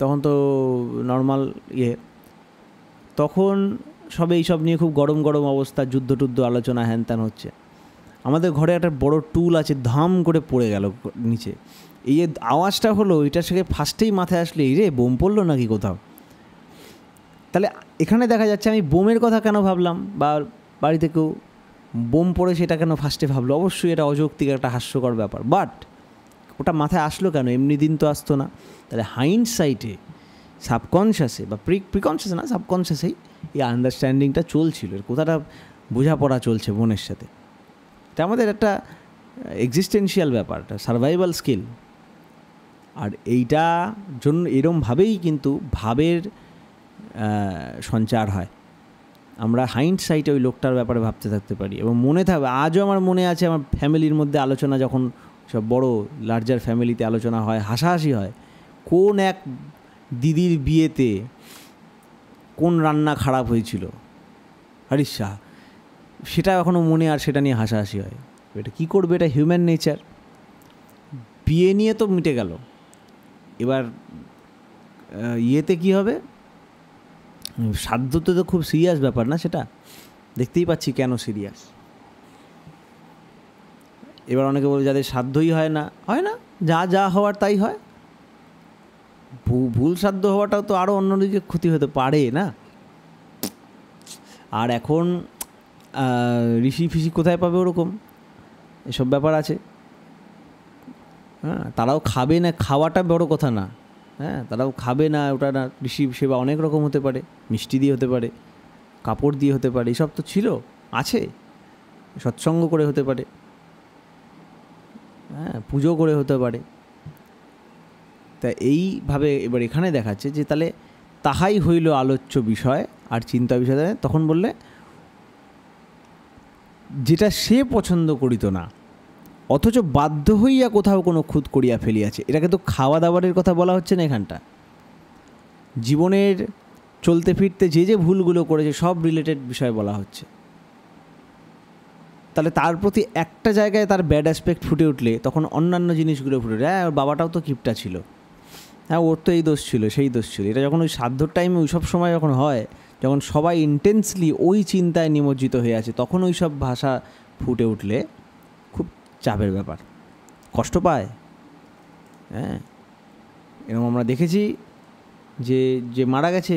তখন তো নর্মাল তখন সবে এইসব নিয়ে খুব গরম অবস্থা, যুদ্ধ আলোচনা হ্যান ত্যান হচ্ছে। আমাদের ঘরে একটা বড় টুল আছে, ধাম করে পড়ে গেল নিচে। এই যে আওয়াজটা হলো, এটার সাথে ফার্স্টেই মাথায় আসলে এই রে বোম পড়লো নাকি কোথাও। তাহলে এখানে দেখা যাচ্ছে আমি বোমের কথা কেন ভাবলাম, বা বাড়িতে কেউ বোম পড়ে সেটা কেন ফার্স্টে ভাবলো। অবশ্যই এটা অযৌক্তিক একটা হাস্যকর ব্যাপার, বাট ওটা মাথায় আসলো কেন, এমনি দিন তো আসতো না। তাহলে হাইন্ড সাইটে সাবকনশিয়াসে বা প্রিকনশিয়াসে না, সাবকনশিয়াসেই এই আন্ডারস্ট্যান্ডিংটা চলছিল, এর কথাটা বোঝাপড়া চলছে বোনের সাথে। এটা আমাদের একটা এক্সিস্টেন্সিয়াল ব্যাপার, একটা সার্ভাইভাল স্কিল। আর এইটা জন্য এরমভাবেই কিন্তু ভাবের সঞ্চার হয়। আমরা হাইন্ড সাইটে ওই লোকটার ব্যাপারে ভাবতে থাকতে পারি, এবং মনে থাকবে। আজও আমার মনে আছে, আমার ফ্যামিলির মধ্যে আলোচনা যখন সব বড় লার্জার ফ্যামিলিতে আলোচনা হয়, হাসাহাসি হয়, কোন এক দিদির বিয়েতে কোন রান্না খারাপ হয়েছিল হরিশ শাহ, সেটা এখনও মনে, আর সেটা নিয়ে হাসাহাসি হয়। এটা কী করবে, এটা হিউম্যান নেচার। বিয়ে নিয়ে তো মিটে গেল, এবার ইয়েতে কী হবে, সাধ্যতে তো খুব সিরিয়াস ব্যাপার না, সেটা দেখতেই পাচ্ছি কেন সিরিয়াস। এবার অনেকে বলে যাদের সাধ্যই হয় না, যা হওয়ার তাই হয়। ভুল সাধ্য হওয়াটাও তো আরও অন্যদিকে ক্ষতি হতে পারে না। আর এখন ঋষি ফিসি কোথায় পাবে ওরকম, এসব ব্যাপার আছে। হ্যাঁ, তারাও খাবে না, খাওয়াটা বড় কথা না। হ্যাঁ, তারাও খাবে না, ওটা না। ঋষি সেবা অনেক রকম হতে পারে, মিষ্টি দিয়ে হতে পারে, কাপড় দিয়ে হতে পারে, এসব তো ছিল, আছে। সৎসঙ্গ করে হতে পারে, হ্যাঁ, পুজো করে হতে পারে। তা এইভাবে এবার এখানে দেখাচ্ছে যে তাহলে তাহাই হইল আলোচ্য বিষয় আর চিন্তা বিষয়। তখন বললে যেটা সে পছন্দ করিত না, অথচ বাধ্য হইয়া কোথাও কোনো খুঁত করিয়া ফেলিয়াছে। এটাকে তো খাওয়া দাওয়ারের কথা বলা হচ্ছে না এখানটা, জীবনের চলতে ফিরতে যে যে ভুলগুলো করেছে সব রিলেটেড বিষয় বলা হচ্ছে। তাহলে তার প্রতি একটা জায়গায় তার ব্যাড অ্যাসপেক্ট ফুটে উঠলে তখন অন্যান্য জিনিসগুলো ফুটে উঠে, হ্যাঁ ওর বাবাটাও তো কিপটা ছিল, হ্যাঁ ওর তো এই দোষ ছিল সেই দোষ ছিল। এটা যখন ওই সাধ্যর টাইমে ওই সব সময় যখন হয়, যখন সবাই ইন্টেন্সলি ওই চিন্তায় নিমজ্জিত হয়ে আছে, তখন ওই সব ভাষা ফুটে উঠলে খুব চাপের ব্যাপার, কষ্ট পায়। হ্যাঁ, এরকম আমরা দেখেছি যে যে মারা গেছে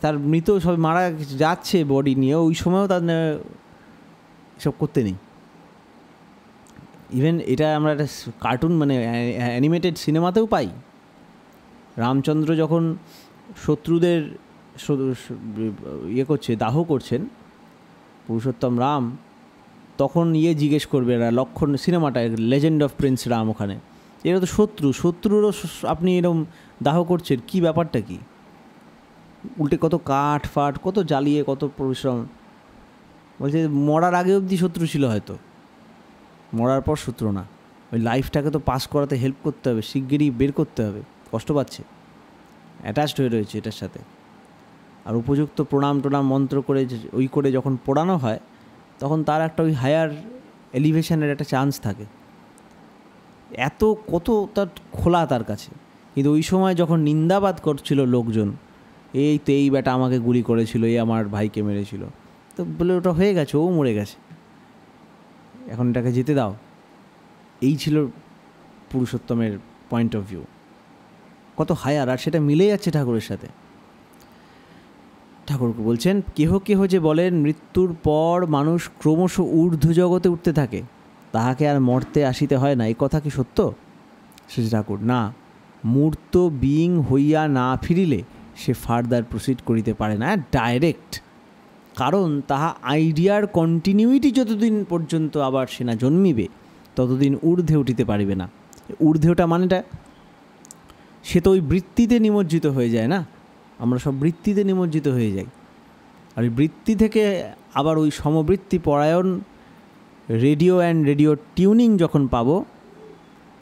তার মৃত সব মারা যাচ্ছে বডি নিয়ে, ওই সময়ও তার এসব করতে নেই। ইভেন এটা আমরা একটা কার্টুন মানে অ্যানিমেটেড সিনেমাতেও পাই। রামচন্দ্র যখন শত্রুদের করছে, দাহ করছেন পুরুষোত্তম রাম, তখন জিজ্ঞেস করবে এরা লক্ষণ, সিনেমাটা লেজেন্ড অফ প্রিন্স রাম, ওখানে এরা তো শত্রুরও আপনি এরকম দাহ করছেন, কি ব্যাপারটা কি? উল্টে কত কাঠ ফাট, কত জ্বালিয়ে, কত পরিশ্রম। বলছে মরার আগে অবধি শত্রু ছিল, হয়তো মরার পর শত্রু না। ওই লাইফটাকে তো পাস করাতে হেল্প করতে হবে, শিগগিরই বের করতে হবে, কষ্ট পাচ্ছে, অ্যাটাচড হয়ে রয়েছে এটার সাথে। আর উপযুক্ত প্রণাম মন্ত্র করে ওই করে যখন পড়ানো হয়, তখন তার একটা ওই হায়ার এলিভেশনের একটা চান্স থাকে। এত কত তার খোলা তার কাছে। কিন্তু ওই সময় যখন নিন্দাবাদ করছিল লোকজন, এই তো এই ব্যাটা আমাকে গুলি করেছিল, এই আমার ভাইকে মেরেছিল, তো বলে ওটা হয়ে গেছে, ও মরে গেছে, এখন এটাকে যেতে দাও। এই ছিল পুরুষোত্তমের পয়েন্ট অফ ভিউ, কত হায়ার, আর সেটা মিলে যাচ্ছে ঠাকুরের সাথে। ঠাকুর বলছেন, কেহ কেহ যে বলেন মৃত্যুর পর মানুষ ক্রমশ ঊর্ধ্ব জগতে উঠতে থাকে, তাহাকে আর মর্তে আসিতে হয় না, এই কথা কি সত্য? শ্রী ঠাকুর, না, মূর্ত বিইং হইয়া না ফিরিলে সে ফার্দার প্রসিড করিতে পারে না ডাইরেক্ট, কারণ তাহা আইডিয়ার কন্টিনিউইটি যতদিন পর্যন্ত আবার সে না জন্মিবে ততদিন ঊর্ধ্বে উঠিতে পারিবে না। ঊর্ধ্বে ওঠা মানেটা, সে তো ওই বৃত্তিতে নিমজ্জিত হয়ে যায় না, আমরা সব বৃত্তিতে নিমজ্জিত হয়ে যাই। আর ওই বৃত্তি থেকে আবার ওই সমবৃত্তি পরায়ণ রেডিও অ্যান্ড রেডিও টিউনিং যখন পাবো,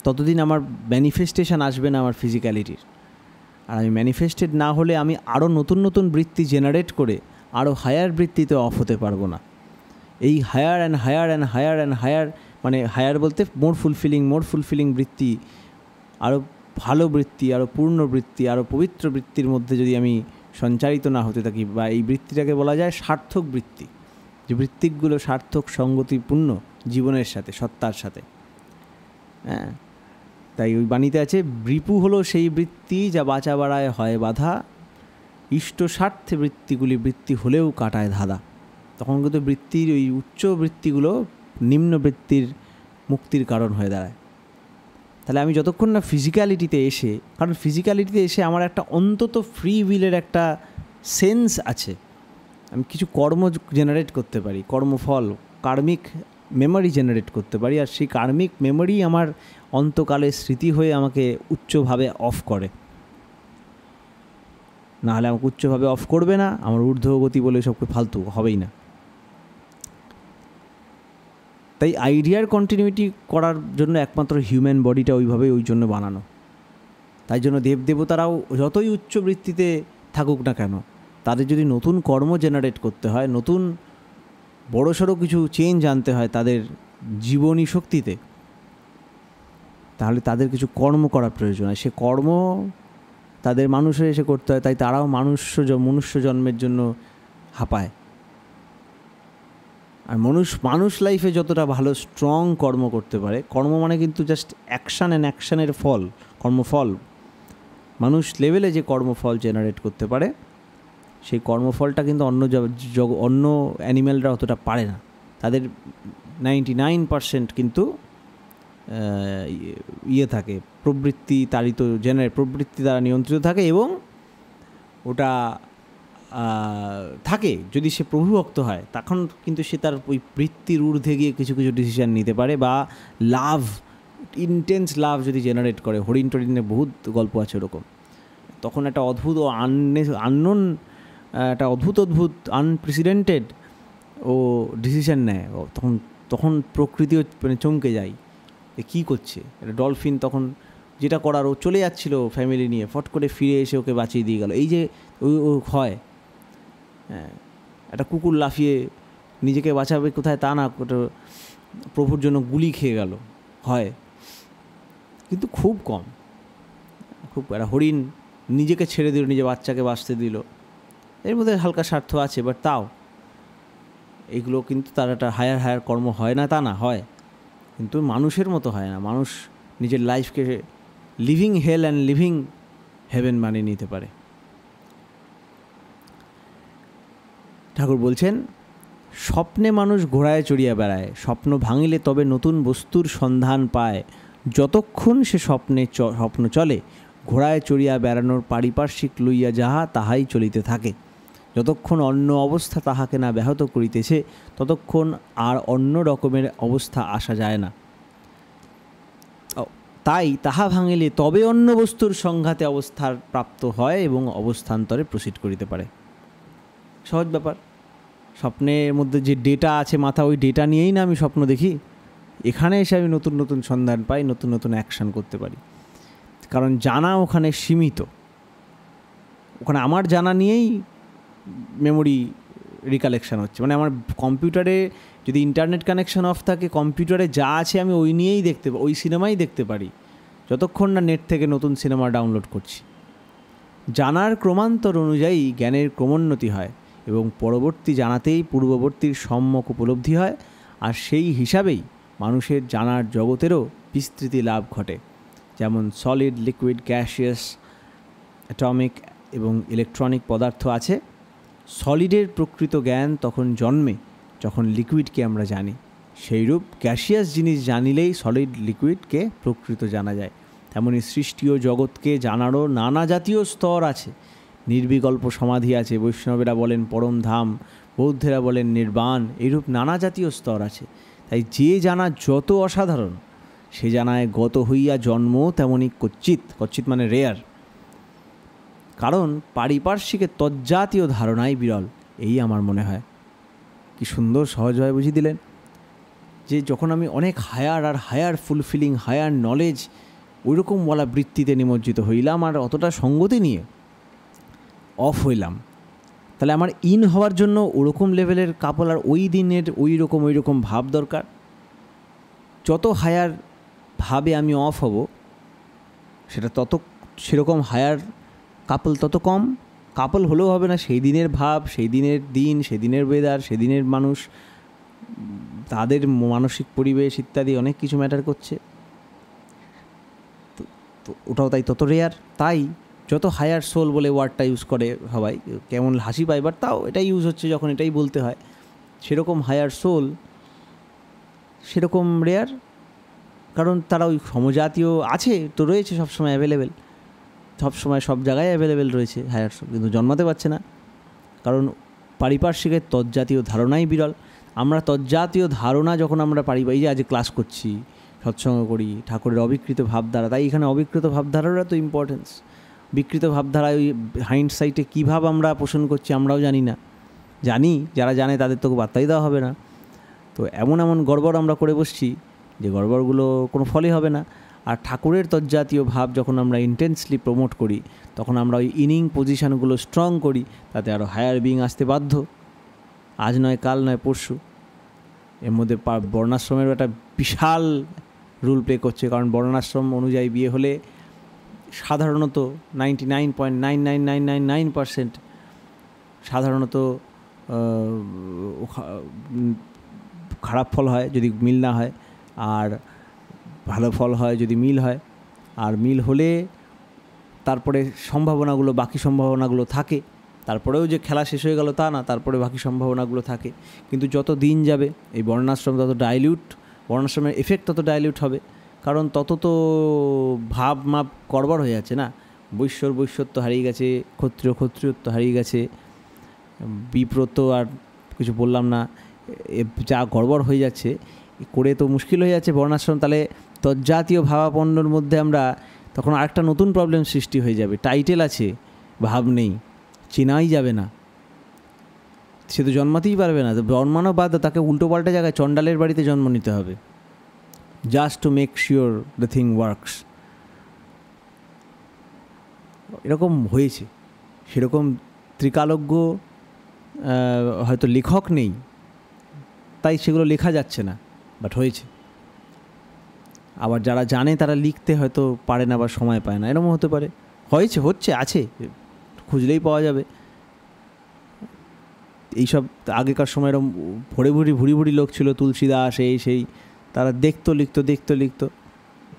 ততদিন আমার ম্যানিফেস্টেশন আসবে না আমার ফিজিক্যালিটির। আর আমি ম্যানিফেস্টেড না হলে আমি আরও নতুন নতুন বৃত্তি জেনারেট করে আরও হায়ার বৃত্তিতে অফ হতে পারবো না। এই higher and higher and higher and higher, মানে হায়ার বলতে মোর ফুলফিলিং বৃত্তি, আরও ভালো বৃত্তি, আরও পূর্ণ বৃত্তি, আরও পবিত্র বৃত্তির মধ্যে যদি আমি সঞ্চারিত না হতে থাকি, বা এই বৃত্তিটাকে বলা যায় সার্থক বৃত্তি, যে বৃত্তিগুলো সার্থক সঙ্গতিপূর্ণ জীবনের সাথে, সত্তার সাথে। হ্যাঁ, তাই ওই বাণীতে আছে, বৃপু হলো সেই বৃত্তি যা বাঁচা বাড়ায় হয় বাধা, ইষ্ট স্বার্থে বৃত্তিগুলি বৃত্তি হলেও কাটায় ধাঁধা। তখন কিন্তু বৃত্তির ওই উচ্চ বৃত্তিগুলো নিম্ন বৃত্তির মুক্তির কারণ হয়ে দাঁড়ায়। তাহলে আমি যতক্ষণ না ফিজিক্যালিটিতে এসে, কারণ ফিজিক্যালিটিতে এসে আমার একটা অন্তত ফ্রি উইলের একটা সেন্স আছে, আমি কিছু কর্ম জেনারেট করতে পারি, কর্মফল, কার্মিক মেমোরি জেনারেট করতে পারি, আর সেই কার্মিক মেমোরি আমার অন্তকালের স্মৃতি হয়ে আমাকে উচ্চভাবে অফ করে। না হলে আমাকে উচ্চভাবে অফ করবে না, আমার ঊর্ধ্বগতি বলে সবকে ফালতু হবেই না। তাই আইডিয়ার কন্টিনিউটি করার জন্য একমাত্র হিউম্যান বডিটা ওইভাবেই ওই জন্য বানানো। তাই জন্য দেবদেবতারাও যতই উচ্চ বৃত্তিতে থাকুক না কেন, তাদের যদি নতুন কর্ম জেনারেট করতে হয়, নতুন বড়সড় কিছু চেঞ্জ আনতে হয় তাদের জীবনী শক্তিতে, তাহলে তাদের কিছু কর্ম করা প্রয়োজন হয়। সে কর্ম তাদের মানুষে এসে করতে হয়, তাই তারাও মনুষ্য জন্মের জন্য হাঁপায়। আর মানুষ লাইফে যতটা ভালো স্ট্রং কর্ম করতে পারে, কর্ম মানে কিন্তু জাস্ট অ্যাকশান অ্যান্ড অ্যাকশানের ফল, কর্মফল, মানুষ লেভেলে যে কর্মফল জেনারেট করতে পারে, সেই কর্মফলটা কিন্তু অন্য অ্যানিম্যালরা অতটা পারে না। তাদের 99% কিন্তু থাকে, প্রবৃত্তি তাড়িত প্রবৃত্তি দ্বারা নিয়ন্ত্রিত থাকে, এবং ওটা থাকে, যদি সে প্রভুভক্ত হয়, তখন কিন্তু সে তার ওই বৃত্তির ঊর্ধ্বে গিয়ে কিছু কিছু ডিসিশান নিতে পারে, বা লাভ, ইন্টেন্স লাভ যদি জেনারেট করে। হরিণ টরিণের বহুত গল্প আছে ওরকম। তখন একটা অদ্ভুত ও আননোন, একটা অদ্ভুত আনপ্রেসিডেন্টেড ও ডিসিশান নেয়। তখন প্রকৃতিও মানে চমকে যায় যে কী করছে। একটা ডলফিন তখন যেটা করার, ও চলে যাচ্ছিল ফ্যামিলি নিয়ে, ফট করে ফিরে এসে ওকে বাঁচিয়ে দিয়ে গেল। এই যে ও হয়, হ্যাঁ, একটা কুকুর লাফিয়ে নিজেকে বাঁচাবে কোথায় তা না, ওটা প্রভুর জন্য গুলি খেয়ে গেল, হয়, কিন্তু খুব কম। একটা হরিণ নিজেকে ছেড়ে দিল, নিজের বাচ্চাকে বাঁচতে দিল, এর মধ্যে হালকা স্বার্থ আছে, বাট তাও এগুলো কিন্তু তার একটা হায়ার কর্ম হয় না তা না, হয়, কিন্তু মানুষের মতো হয় না। মানুষ নিজের লাইফকে living hell and living heaven বানিয়ে নিতে পারে। ঠাকুর বলছেন, স্বপ্নে মানুষ ঘোড়ায় চড়িয়া বেড়ায়, স্বপ্ন ভাঙিলে তবে নতুন বস্তুর সন্ধান পায়। যতক্ষণ সে স্বপ্ন চলে, ঘোড়ায় চড়িয়া বেড়ানোর পারিপার্শ্বিক লইয়া যাহা তাহাই চলিতে থাকে। যতক্ষণ অন্য অবস্থা তাহাকে না ব্যাহত করিতেছে, ততক্ষণ আর অন্য রকমের অবস্থা আসা যায় না। তাই তাহা ভাঙিলে তবে অন্য বস্তুর সংঘাতে অবস্থার প্রাপ্ত হয় এবং অবস্থান্তরে প্রসিড করিতে পারে। সহজ ব্যাপার। স্বপ্নের মধ্যে যে ডেটা আছে মাথা, ওই ডেটা নিয়েই না আমি স্বপ্ন দেখি। এখানে এসে আমি নতুন নতুন সন্ধান পাই, নতুন নতুন অ্যাকশান করতে পারি, কারণ জানা ওখানে সীমিত। ওখানে আমার জানা নিয়েই মেমোরি রিকালেকশান হচ্ছে। মানে আমার কম্পিউটারে যদি ইন্টারনেট কানেকশান অফ থাকে, কম্পিউটারে যা আছে আমি ওই নিয়েই ওই সিনেমাই দেখতে পারি, যতক্ষণ না নেট থেকে নতুন সিনেমা ডাউনলোড করছি। জানার ক্রমান্তর অনুযায়ী জ্ঞানের ক্রমোন্নতি হয় এবং পরবর্তী জানাতেই পূর্ববর্তীর সম্যক উপলব্ধি হয়, আর সেই হিসাবেই মানুষের জানার জগতেরও বিস্তৃতি লাভ ঘটে। যেমন সলিড, লিকুইড, গ্যাসিয়াস, অ্যাটমিক এবং ইলেকট্রনিক পদার্থ আছে। সলিডের প্রকৃত জ্ঞান তখন জন্মে যখন লিকুইডকে আমরা জানি। সেইরূপ গ্যাসিয়াস জিনিস জানিলেই সলিড লিকুইডকে প্রকৃত জানা যায়। তেমনি সৃষ্টি ও জগৎকে জানারও নানা জাতীয় স্তর আছে। নির্বিকল্প সমাধি আছে, বৈষ্ণবেরা বলেন পরম ধাম, বৌদ্ধেরা বলেন নির্বাণ, এইরূপ নানা জাতীয় স্তর আছে। তাই যে জানা যত অসাধারণ, সে জানায় গত হইয়া জন্ম তেমনি কচ্চিৎ মানে রেয়ার। কারণ পারিপার্শ্বিকের তজ্জাতীয় ধারণাই বিরল, এই আমার মনে হয়। কি সুন্দর সহজভাবে বুঝিয়ে দিলেন যে যখন আমি অনেক হায়ার ফুলফিলিং, হায়ার নলেজ, ওইরকম বলা বৃত্তিতে নিমজ্জিত হইলাম, আর অতটা সঙ্গতি নিয়ে অফ হইলাম, তাহলে আমার ইন হওয়ার জন্য ওরকম লেভেলের কাপল আর ওই দিনের ওই রকম ভাব দরকার। যত হায়ার ভাবে আমি অফ হব, সেটা সেরকম হায়ার কাপল তত কম। কাপল হলেও হবে না, সেই দিনের ভাব, সেই দিনের দিন, সেদিনের ওয়েদার, সেদিনের মানুষ, তাদের মানসিক পরিবেশ ইত্যাদি অনেক কিছু ম্যাটার করছে। তো ওটাও তাই তত রেয়ার। তাই যত হায়ার সোল বলে ওয়ার্ডটা ইউজ করে সবাই, কেমন হাসি পায়, বাট তাও এটাই ইউজ হচ্ছে যখন এটাই বলতে হয়। সেরকম হায়ার সোল সেরকম রেয়ার, কারণ তারা ওই সমজাতীয় আছে তো, রয়েছে সবসময় অ্যাভেলেবেল, সবসময় সব জায়গায় অ্যাভেলেবেল রয়েছে হায়ার সোল, কিন্তু জন্মাতে পারছে না, কারণ পারিপার্শ্বিকের তজ্জাতীয় ধারণাই বিরল। আমরা তজ্জাতীয় ধারণা যখন আমরা এই যে আজ ক্লাস করছি, সৎসঙ্গ করি, ঠাকুরের অবিকৃত ভাবধারা, তাই এখানে অবিকৃত ভাবধারারও তো ইম্পর্টেন্স। বিকৃত ভাবধারা ওই হাইন্ডসাইটে কী ভাব আমরা পোষণ করছি আমরাও জানি না। জানি, যারা জানে তাদের তো বার্তাই দেওয়া হবে না। তো এমন গড়বড় আমরা করে বসছি যে গড়বড়গুলো কোনো ফলই হবে না। আর ঠাকুরের তজ্জাতীয় ভাব যখন আমরা ইন্টেন্সলি প্রমোট করি, তখন আমরা ওই ইনিং পজিশানগুলো স্ট্রং করি, তাতে আরও হায়ার বিং আসতে বাধ্য। আজ নয় কাল নয় পরশু। এর মধ্যে বর্ণাশ্রমের একটা বিশাল রোল প্লে করছে, কারণ বর্ণাশ্রম অনুযায়ী বিয়ে হলে সাধারণত 99.99999% সাধারণত খারাপ ফল হয় যদি মিল না হয়, আর ভালো ফল হয় যদি মিল হয়। আর মিল হলে তারপরে বাকি সম্ভাবনাগুলো থাকে। তারপরেও যে খেলা শেষ হয়ে গেল তা না, তারপরে বাকি সম্ভাবনাগুলো থাকে। কিন্তু যত দিন যাবে এই বর্ণাশ্রম বর্ণাশ্রমের এফেক্ট তত ডাইলিউট হবে, কারণ তত তো ভাব মাপ গড়বড় হয়ে যাচ্ছে না। বৈশ্যত্ব হারিয়ে গেছে, ক্ষত্রিয়ত্ব হারিয়ে গেছে, বিব্রত আর কিছু বললাম না, যা গড়বড় হয়ে যাচ্ছে করে তো মুশকিল হয়ে যাচ্ছে বর্ণাশ্রম। তাহলে তজ্জাতীয় ভাবাপন্নর মধ্যে আমরা তখন আরেকটা নতুন প্রবলেম সৃষ্টি হয়ে যাবে। টাইটেল আছে, ভাব নেই, চেনাই যাবে না, সে তো জন্মাতেই পারবে না। তো জন্মানো বাদ, তাকে উল্টো পাল্টা জায়গায় চণ্ডালের বাড়িতে জন্ম নিতে হবে, just to make sure the thing works. এরকম হয়েছে। সেরকম ত্রিকালজ্ঞ হয়তো লেখক নেই, তাই সেগুলো লেখা যাচ্ছে না, বাট হয়েছে। আবার যারা জানে তারা লিখতে হয়তো পারে না বা সময় পায় না, এরকম হতে পারে। হয়েছে, হচ্ছে, আছে, খুঁজলেই পাওয়া যাবে। এইসব আগেকার সময় এরকম ভুরি ভুরি লোক ছিল, তুলসীদাস এই সেই, তারা দেখতো লিখতো।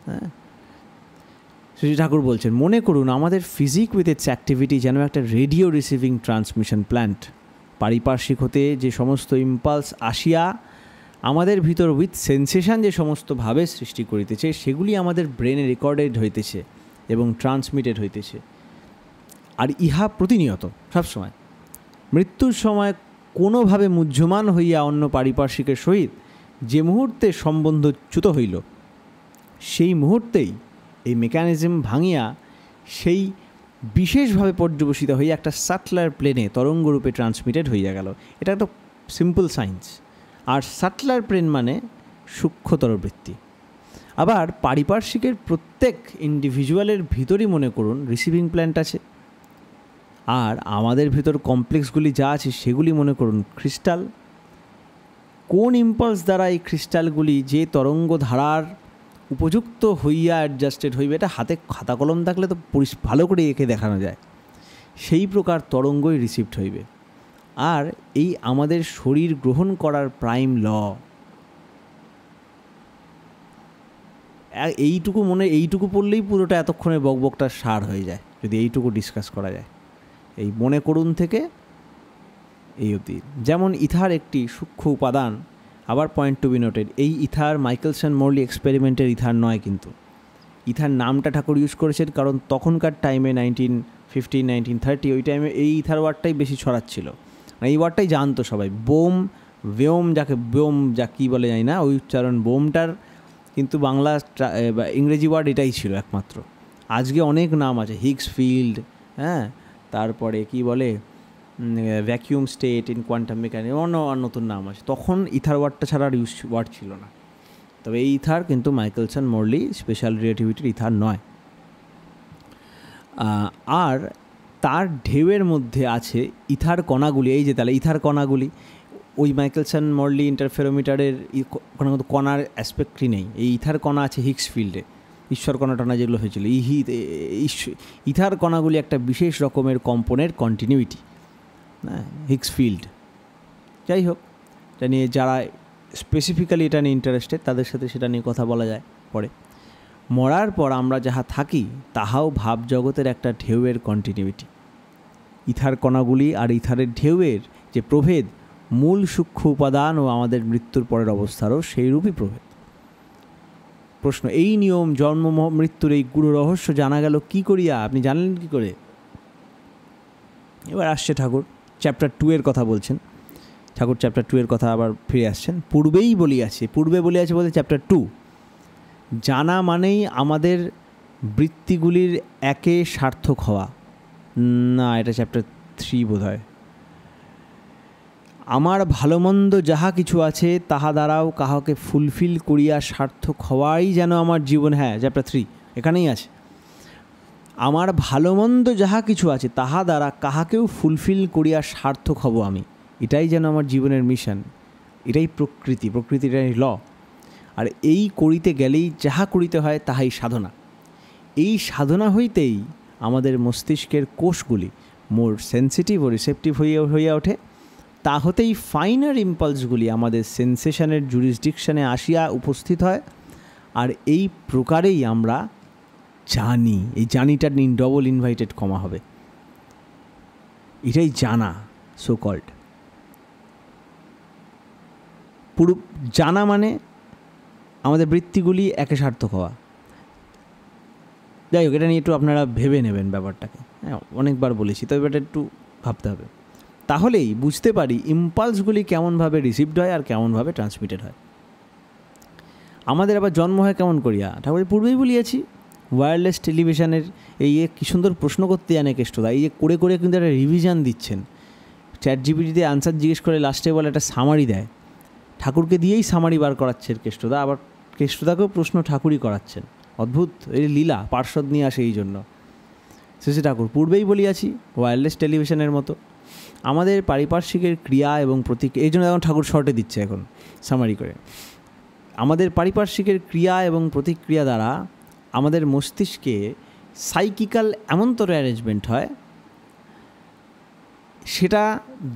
হ্যাঁ, শ্রী ঠাকুর বলছেন, মনে করুন আমাদের ফিজিক উইথ ইটস অ্যাক্টিভিটি যেন একটা রেডিও রিসিভিং ট্রান্সমিশন প্ল্যান্ট। পারিপার্শ্বিক হতে যে সমস্ত ইম্পালস আসিয়া আমাদের ভিতর উইথ সেন্সেশন যে সমস্ত ভাবের সৃষ্টি করিতেছে, সেগুলি আমাদের ব্রেনে রেকর্ডেড হইতেছে এবং ট্রান্সমিটেড হইতেছে। আর ইহা প্রতিনিয়ত সবসময় মৃত্যুর সময় কোনোভাবে মুহ্যমান হইয়া অন্য পারিপার্শ্বিকের সহিত যে মুহূর্তে সম্বন্ধচ্যুত হইল, সেই মুহূর্তেই এই মেকানিজম ভাঙিয়া সেই বিশেষভাবে পর্যবসিত হইয়া একটা সাটলার প্লেনে তরঙ্গরূপে ট্রান্সমিটেড হইয়া গেল। এটা একটা সিম্পল সায়েন্স। আর সাটলার প্লেন মানে সূক্ষ্মতর বৃত্তি। আবার পারিপার্শ্বিকের প্রত্যেক ইন্ডিভিজুয়ালের ভিতরই মনে করুন রিসিভিং প্ল্যান্ট আছে। আর আমাদের ভিতর কমপ্লেক্সগুলি যা আছে সেগুলি মনে করুন ক্রিস্টাল। কোন ইম্পালস দ্বারা এই ক্রিস্টালগুলি যে তরঙ্গ ধারার উপযুক্ত হইয়া অ্যাডজাস্টেড হইবে, এটা হাতে খাতা কলম থাকলে তো ভালো করে এঁকে দেখানো যায়, সেই প্রকার তরঙ্গই রিসিভড হইবে। আর এই আমাদের শরীর গ্রহণ করার প্রাইম ল, এইটুকু পড়লেই পুরোটা এতক্ষণের বকবকটা সার হয়ে যায়, যদি এইটুকু ডিসকাস করা যায়। এই মনে করুন থেকে এই অবধি। যেমন ইথার একটি সূক্ষ্ম উপাদান। আবার পয়েন্ট টু বি নোটেড, এই ইথার মাইকেলসন মরলি এক্সপেরিমেন্টের ইথার নয়, কিন্তু ইথার নামটা ঠাকুর ইউজ করেছেন কারণ তখনকার টাইমে 1915, 1930 ওই টাইমে এই ইথার ওয়ার্ডটাই বেশি ছড়াচ্ছিল, মানে এই ওয়ার্ডটাই জানতো সবাই। ব্যোম যা কী বলে যায় না, ওই উচ্চারণ বোমটার কিন্তু বাংলা বা ইংরেজি ওয়ার্ড এটাই ছিল একমাত্র। আজকে অনেক নাম আছে, হিগস ফিল্ড, হ্যাঁ, তারপরে কি বলে vacuum state in quantum mechanics, অন্য নতুন নাম আছে। তখন ইথার ওয়ার্ডটা ছাড়া আর ইউজ ওয়ার্ড ছিল না। তবে এই ইথার কিন্তু মাইকেলসন মরলি স্পেশাল রিলেটিভিটির ইথার নয়। আর তার ঢেউয়ের মধ্যে আছে ইথার কণাগুলি। এই যে তাহলে ইথার কণাগুলি ওই মাইকেলসন মরলি ইন্টারফেরোমিটারের কোনো কণার অ্যাসপেক্টই নেই। এই ইথার কণা আছে হিগস ফিল্ডে, ঈশ্বর কণা টণা যেগুলো হয়েছিল। ইথার কণাগুলি একটা বিশেষ রকমের কম্পনের কন্টিনিউইটি, হ্যাঁ, হিগস ফিল্ড। যাই হোক, এটা নিয়ে যারা স্পেসিফিক্যালি এটা নিয়ে ইন্টারেস্টেড তাদের সাথে সেটা নিয়ে কথা বলা যায় পরে। মরার পর আমরা যাহা থাকি তাহাও ভাব জগতের একটা ঢেউয়ের কন্টিনিউইটি। ইথার কণাগুলি আর ইথারের ঢেউয়ের যে প্রভেদ, মূল সূক্ষ্ম উপাদান ও আমাদের মৃত্যুর পরের অবস্থারও সেইরূপই প্রভেদ। প্রশ্ন, এই নিয়ম জন্ম মৃত্যুর এই গুরু রহস্য জানা গেল কি করিয়া? আপনি জানলেন কি করে? এবার আসছে ঠাকুর চ্যাপ্টার 2 এর কথা বলছেন। ঠাকুর চ্যাপ্টার 2 এর কথা আবার ফিরে আসছেন। পূর্বে বলিয়াছে বলতে চ্যাপ্টার 2, জানা মানেই আমাদের বৃত্তিগুলির একে সার্থক হওয়া। না, এটা চ্যাপ্টার 3 বোধ হয়। আমার ভালো মন্দ যাহা কিছু আছে তাহা দ্বারাও কাহাকে ফুলফিল করিয়া সার্থক হওয়াই যেন আমার জীবন। হ্যাঁ, চ্যাপ্টার 3 এখানেই আছে। আমার ভালো মন্দ যাহা কিছু আছে তাহা দ্বারা কাহাকেও ফুলফিল করিয়া সার্থক হব আমি, এটাই যেন আমার জীবনের মিশন। এটাই প্রকৃতির ল। আর এই করিতে গেলেই যাহা করিতে হয় তাহাই সাধনা। এই সাধনা হইতেই আমাদের মস্তিষ্কের কোষগুলি মোর সেন্সিটিভ ও রিসেপটিভ হইয়া ওঠে। তা হতেই ফাইনার ইম্পালসগুলি আমাদের সেন্সেশনের জুরিসডিকশনে আসিয়া উপস্থিত হয়। আর এই প্রকারেই আমরা জানি। এই জানিটা ডবল ইনভাইটেড কমা হবে, এটাই জানা, সো কল্ড। পুরো জানা মানে আমাদের বৃত্তিগুলি একে সার্থক হওয়া। যাই হোক, এটা নিয়ে একটু আপনারা ভেবে নেবেন ব্যাপারটাকে। হ্যাঁ, অনেকবার বলেছি, তবে এটা একটু ভাবতে হবে। তাহলেই বুঝতে পারি ইম্পালসগুলি কেমনভাবে রিসিভড হয় আর কেমনভাবে ট্রান্সমিটেড হয়। আমাদের আবার জন্ম হয় কেমন করিয়া? ঠাকুরের পূর্বেই বলিয়াছি, ওয়্যারলেস টেলিভিশনের এই কী সুন্দর প্রশ্ন করতে জানে কেষ্টদা, এই করে করে কিন্তু একটা রিভিশন দিচ্ছেন। চ্যাটজিপিটিতে আনসার জিজ্ঞেস করে লাস্টে বলে একটা সামারি দেয়, ঠাকুরকে দিয়েই সামারি বার করাচ্ছেন কেষ্টদা, আবার কেষ্টদাকেও প্রশ্ন ঠাকুরই করাচ্ছেন। অদ্ভুত এই লীলা, পার্শ্বদ নিয়ে আসে এই জন্য। শ্রী ঠাকুর পূর্বেই বলিয়াছি, ওয়্যারলেস টেলিভিশনের মতো আমাদের পারিপার্শ্বিকের ক্রিয়া এবং প্রতিক্রিয়া, এই জন্য এখন ঠাকুর শর্টে দিচ্ছে এখন সামারি করে, আমাদের পারিপার্শ্বিকের ক্রিয়া এবং প্রতিক্রিয়া দ্বারা আমাদের মস্তিষ্কে সাইকিক্যাল এমনতর অ্যারেঞ্জমেন্ট হয়, সেটা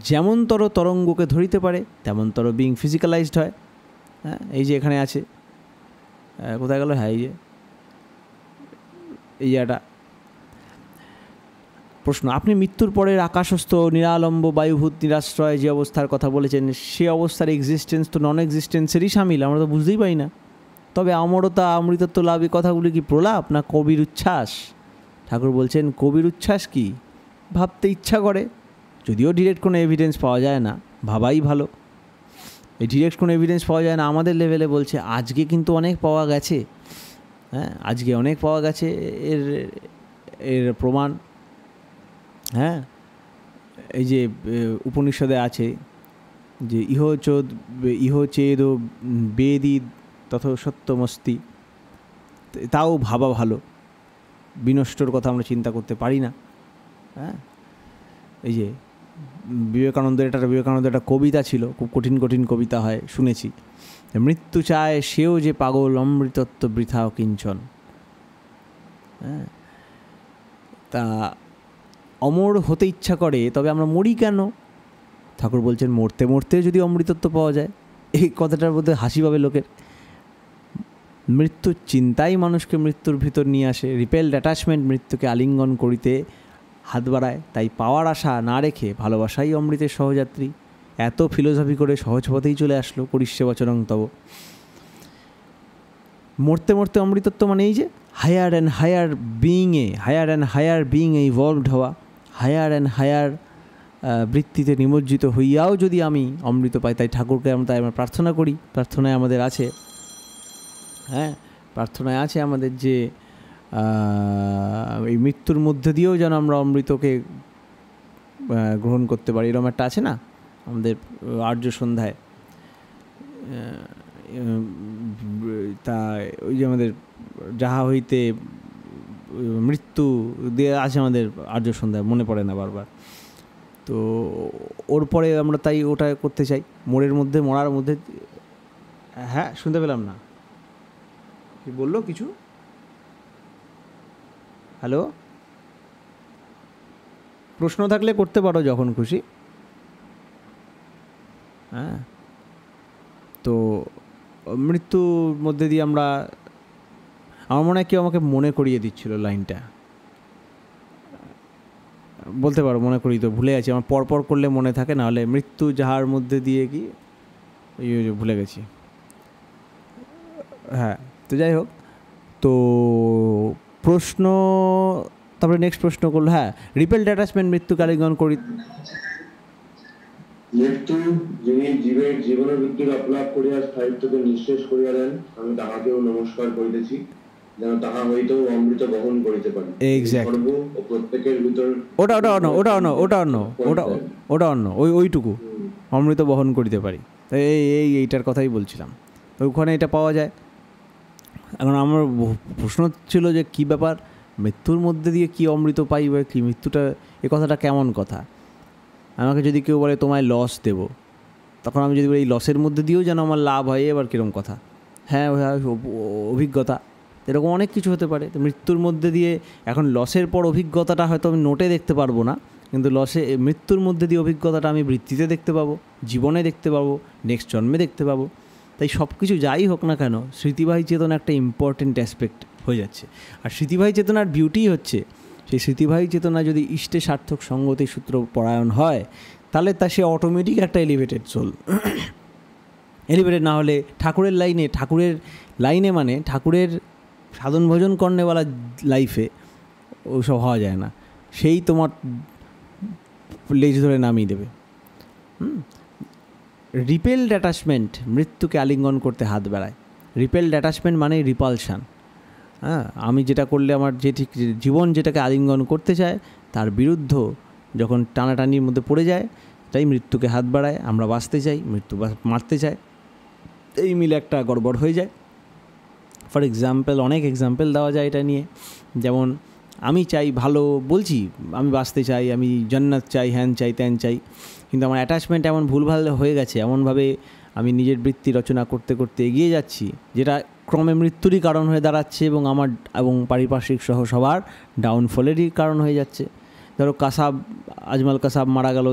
যেমনতর তরঙ্গকে ধরিতে পারে তেমনতর বিং ফিজিক্যালাইজড হয়। হ্যাঁ, এই যে এখানে আছে, কোথায় গেল? হ্যাঁ, এই যে একটা প্রশ্ন, আপনি মৃত্যুর পরের আকাশস্থ নিরালম্ব বায়ুভূত নিরাশ্রয় যে অবস্থার কথা বলেছেন, সে অবস্থার এক্সিস্টেন্স তো নন এক্সিস্টেন্সেরই সামিল, আমরা তো বুঝতেই পারি না। তবে অমরতা অমৃতত্ব লাভ এই কথাগুলি কি প্রলাপ না কবির উচ্ছ্বাস? ঠাকুর বলছেন কবির উচ্ছ্বাস কি? ভাবতে ইচ্ছা করে, যদিও ডিরেক্ট কোনো এভিডেন্স পাওয়া যায় না, ভাবাই ভালো। এই ডিরেক্ট কোনো এভিডেন্স পাওয়া যায় না আমাদের লেভেলে, বলছে আজকে কিন্তু অনেক পাওয়া গেছে। হ্যাঁ, আজকে অনেক পাওয়া গেছে এর প্রমাণ। হ্যাঁ, এই যে উপনিষদে আছে যে ইহ চেদ বেদি তথ সত্যমস্তি, তাও ভাবা ভালো, বিনষ্টর কথা আমরা চিন্তা করতে পারি না। হ্যাঁ, এই যে বিবেকানন্দের একটা কবিতা ছিল, খুব কঠিন কঠিন কবিতা হয়, শুনেছি, মৃত্যু চায় সেও যে পাগল, অমৃতত্ব বৃথা কিঞ্চন। হ্যাঁ, তা অমর হতে ইচ্ছা করে, তবে আমরা মরি কেন? ঠাকুর বলছেন মরতে মরতে যদি অমৃতত্ব পাওয়া যায়। এই কথাটার মধ্যে হাসি পাবে লোকের। মৃত্যুর চিন্তাই মানুষকে মৃত্যুর ভিতর নিয়ে আসে, রিপেলড অ্যাটাচমেন্ট মৃত্যুকে আলিঙ্গন করিতে হাত বাড়ায়। তাই পাওয়ার আশা না রেখে ভালোবাসাই অমৃতের সহযাত্রী। এত ফিলোসফি করে সহজ পথেই চলে আসলো, করিষ্যে বচনং তব। মরতে মরতে অমৃতত্ব মানে এই যে হায়ার অ্যান্ড হায়ার বিইংয়ে ইভলভড হওয়া, হায়ার অ্যান্ড হায়ার বৃত্তিতে নিমজ্জিত হইয়াও যদি আমি অমৃত পাই। তাই ঠাকুরকে আমরা প্রার্থনা করি, প্রার্থনায় আমাদের আছে, হ্যাঁ, প্রার্থনায় আছে আমাদের যে এই মৃত্যুর মধ্যে দিয়েও যেন আমরা অমৃতকে গ্রহণ করতে পারি। এরকম একটা আছে না আমাদের আর্য সন্ধ্যায়, তা ওই যে আমাদের যাহা হইতে মৃত্যু দিয়ে আছে আমাদের আর্য সন্ধ্যায়, মনে পড়ে না বারবার। তো ওর পরে আমরা তাই ওটা করতে চাই, মরার মধ্যে। হ্যাঁ, শুনতে পেলাম না, কি বললো কিছু? হ্যালো, প্রশ্ন থাকলে করতে পারো যখন খুশি। হ্যাঁ, তো মৃত্যুর মধ্যে দিয়ে আমরা, আমার মনে হয় কেউ আমাকে মনে করিয়ে দিচ্ছিল লাইনটা, বলতে পারো মনে করিয়ে, তো ভুলে গেছি, আমার পরপর করলে মনে থাকে, নাহলে মৃত্যু যাহার মধ্যে দিয়ে কি ভুলে গেছি। হ্যাঁ, তো যাই হোক, তো প্রশ্ন, তারপরে নেক্সট প্রশ্ন করলো, হ্যাঁ, রিপেলড অ্যাটাচমেন্ট মৃত্যুকে আলিঙ্গন করি। মৃত্যু যিনি জীবের জীবনের মৃত্যুর আপলাপ করিয়া স্থায়িত্বকে নিঃশেষ করিয়া দেন, আমি তাহাকেও নমস্কার করিতেছি, যেন তাহা হইতেও অমৃত বহন করিতে পারি। সর্ব ও প্রত্যেকের ভিতর ওটা অন্য ওইটুকু অমৃত বহন করিতে পারি, তাই এইটার কথাই বলছিলাম। তো ওখানে এটা পাওয়া যায়। এখন আমার প্রশ্ন ছিল যে কী ব্যাপার, মৃত্যুর মধ্যে দিয়ে কি অমৃত পাই বা কি, মৃত্যুটা, এ কথাটা কেমন কথা? আমাকে যদি কেউ বলে তোমায় লস দেব, তখন আমি যদি বলি এই লসের মধ্যে দিয়েও যেন আমার লাভ হয়, এবার কীরকম কথা? হ্যাঁ, অভিজ্ঞতা, এরকম অনেক কিছু হতে পারে। তো মৃত্যুর মধ্যে দিয়ে, এখন লসের পর অভিজ্ঞতাটা হয়তো আমি নোটে দেখতে পারবো না, কিন্তু মৃত্যুর মধ্যে দিয়ে অভিজ্ঞতাটা আমি বৃত্তিতে দেখতে পাবো, জীবনে দেখতে পাবো, নেক্সট জন্মে দেখতে পাবো। তাই সব কিছু যাই হোক না কেন, স্মৃতিবাহী চেতনা একটা ইম্পর্টেন্ট অ্যাসপেক্ট হয়ে যাচ্ছে। আর স্মৃতিবাহী চেতনার বিউটি হচ্ছে, সেই স্মৃতিবাহী চেতনা যদি ইষ্টে সার্থক সঙ্গতি সূত্র পরায়ণ হয়, তাহলে সে অটোমেটিক একটা এলিভেটেড সোল। এলিভেটেড না হলে ঠাকুরের লাইনে মানে ঠাকুরের সাধন ভজন কর্নেওয়ালা লাইফে ওসব হওয়া যায় না, সেই তোমার লেজ ধরে নামিয়ে দেবে। রিপেলড অ্যাটাচমেন্ট মৃত্যুকে আলিঙ্গন করতে হাত বাড়ায়। রিপেলড অ্যাটাচমেন্ট মানে রিপালশান। হ্যাঁ, আমি যেটা করলে আমার জীবন যেটাকে আলিঙ্গন করতে চায় তার বিরুদ্ধ যখন টানাটানির মধ্যে পড়ে যায়, তাই মৃত্যুকে হাত বাড়ায়। আমরা বাঁচতে চাই, মৃত্যু মারতে চায়, এই মিলে একটা গড়বড় হয়ে যায়। ফর এক্সাম্পল, অনেক এক্সাম্পল দেওয়া যায় এটা নিয়ে। যেমন আমি চাই ভালো, বলছি আমি বাঁচতে চাই, আমি জান্নাত চাই, হ্যান চাই, ত্যান চাই, কিন্তু আমার অ্যাটাচমেন্ট এমন ভুলভাল হয়ে গেছে, এমনভাবে আমি নিজের বৃত্তি রচনা করতে করতে এগিয়ে যাচ্ছি যেটা ক্রমে মৃত্যুরই কারণ হয়ে দাঁড়াচ্ছে এবং পারিপার্শ্বিক সহ সবার ডাউনফলেরই কারণ হয়ে যাচ্ছে। ধরো আজমাল কাসাব মারা গেল,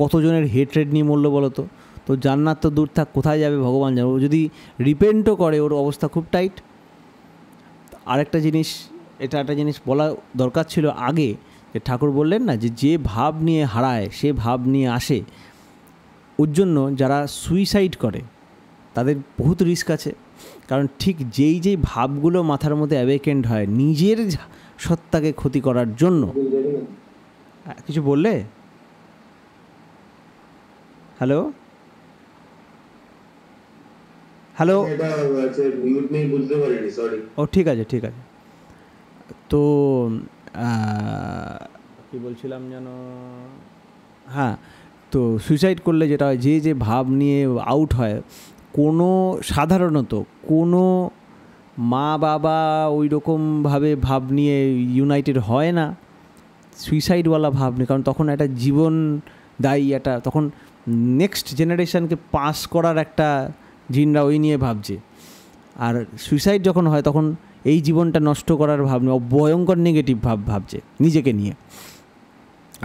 কতজনের হেট্রেড নিয়ে মরল বলো তো। তো জান্নাত তো দূর থাক, কোথায় যাবে ভগবান জানে। ও যদি রিপেন্টও করে ওর অবস্থা খুব টাইট। আরেকটা জিনিস, এটা একটা জিনিস বলা দরকার ছিল আগে, যে ঠাকুর বললেন না যে ভাব নিয়ে হারায় সে ভাব নিয়ে আসে। ওর জন্য যারা সুইসাইড করে তাদের বহুত রিস্ক আছে। কারণ ঠিক যেই ভাবগুলো মাথার মধ্যে অ্যাওয়েকেন্ড হয় নিজের সত্তাকে ক্ষতি করার জন্য। কিছু বললে? হ্যালো হ্যালো, ও ঠিক আছে ঠিক আছে। তো কী বলছিলাম যেন, হ্যাঁ, তো সুইসাইড করলে যেটা হয়, যে ভাব নিয়ে আউট হয়, সাধারণত কোনো মা বাবা ওই রকমভাবে ভাব নিয়ে ইউনাইটেড হয় না সুইসাইডওয়ালা ভাব নিয়ে। কারণ তখন একটা জীবন দায়ী, একটা তখন নেক্সট জেনারেশনকে পাস করার একটা জিনরা ওই নিয়ে ভাবছে। আর সুইসাইড যখন হয় তখন এই জীবনটা নষ্ট করার ভাব নিয়ে ভয়ঙ্কর নেগেটিভ ভাবছে নিজেকে নিয়ে,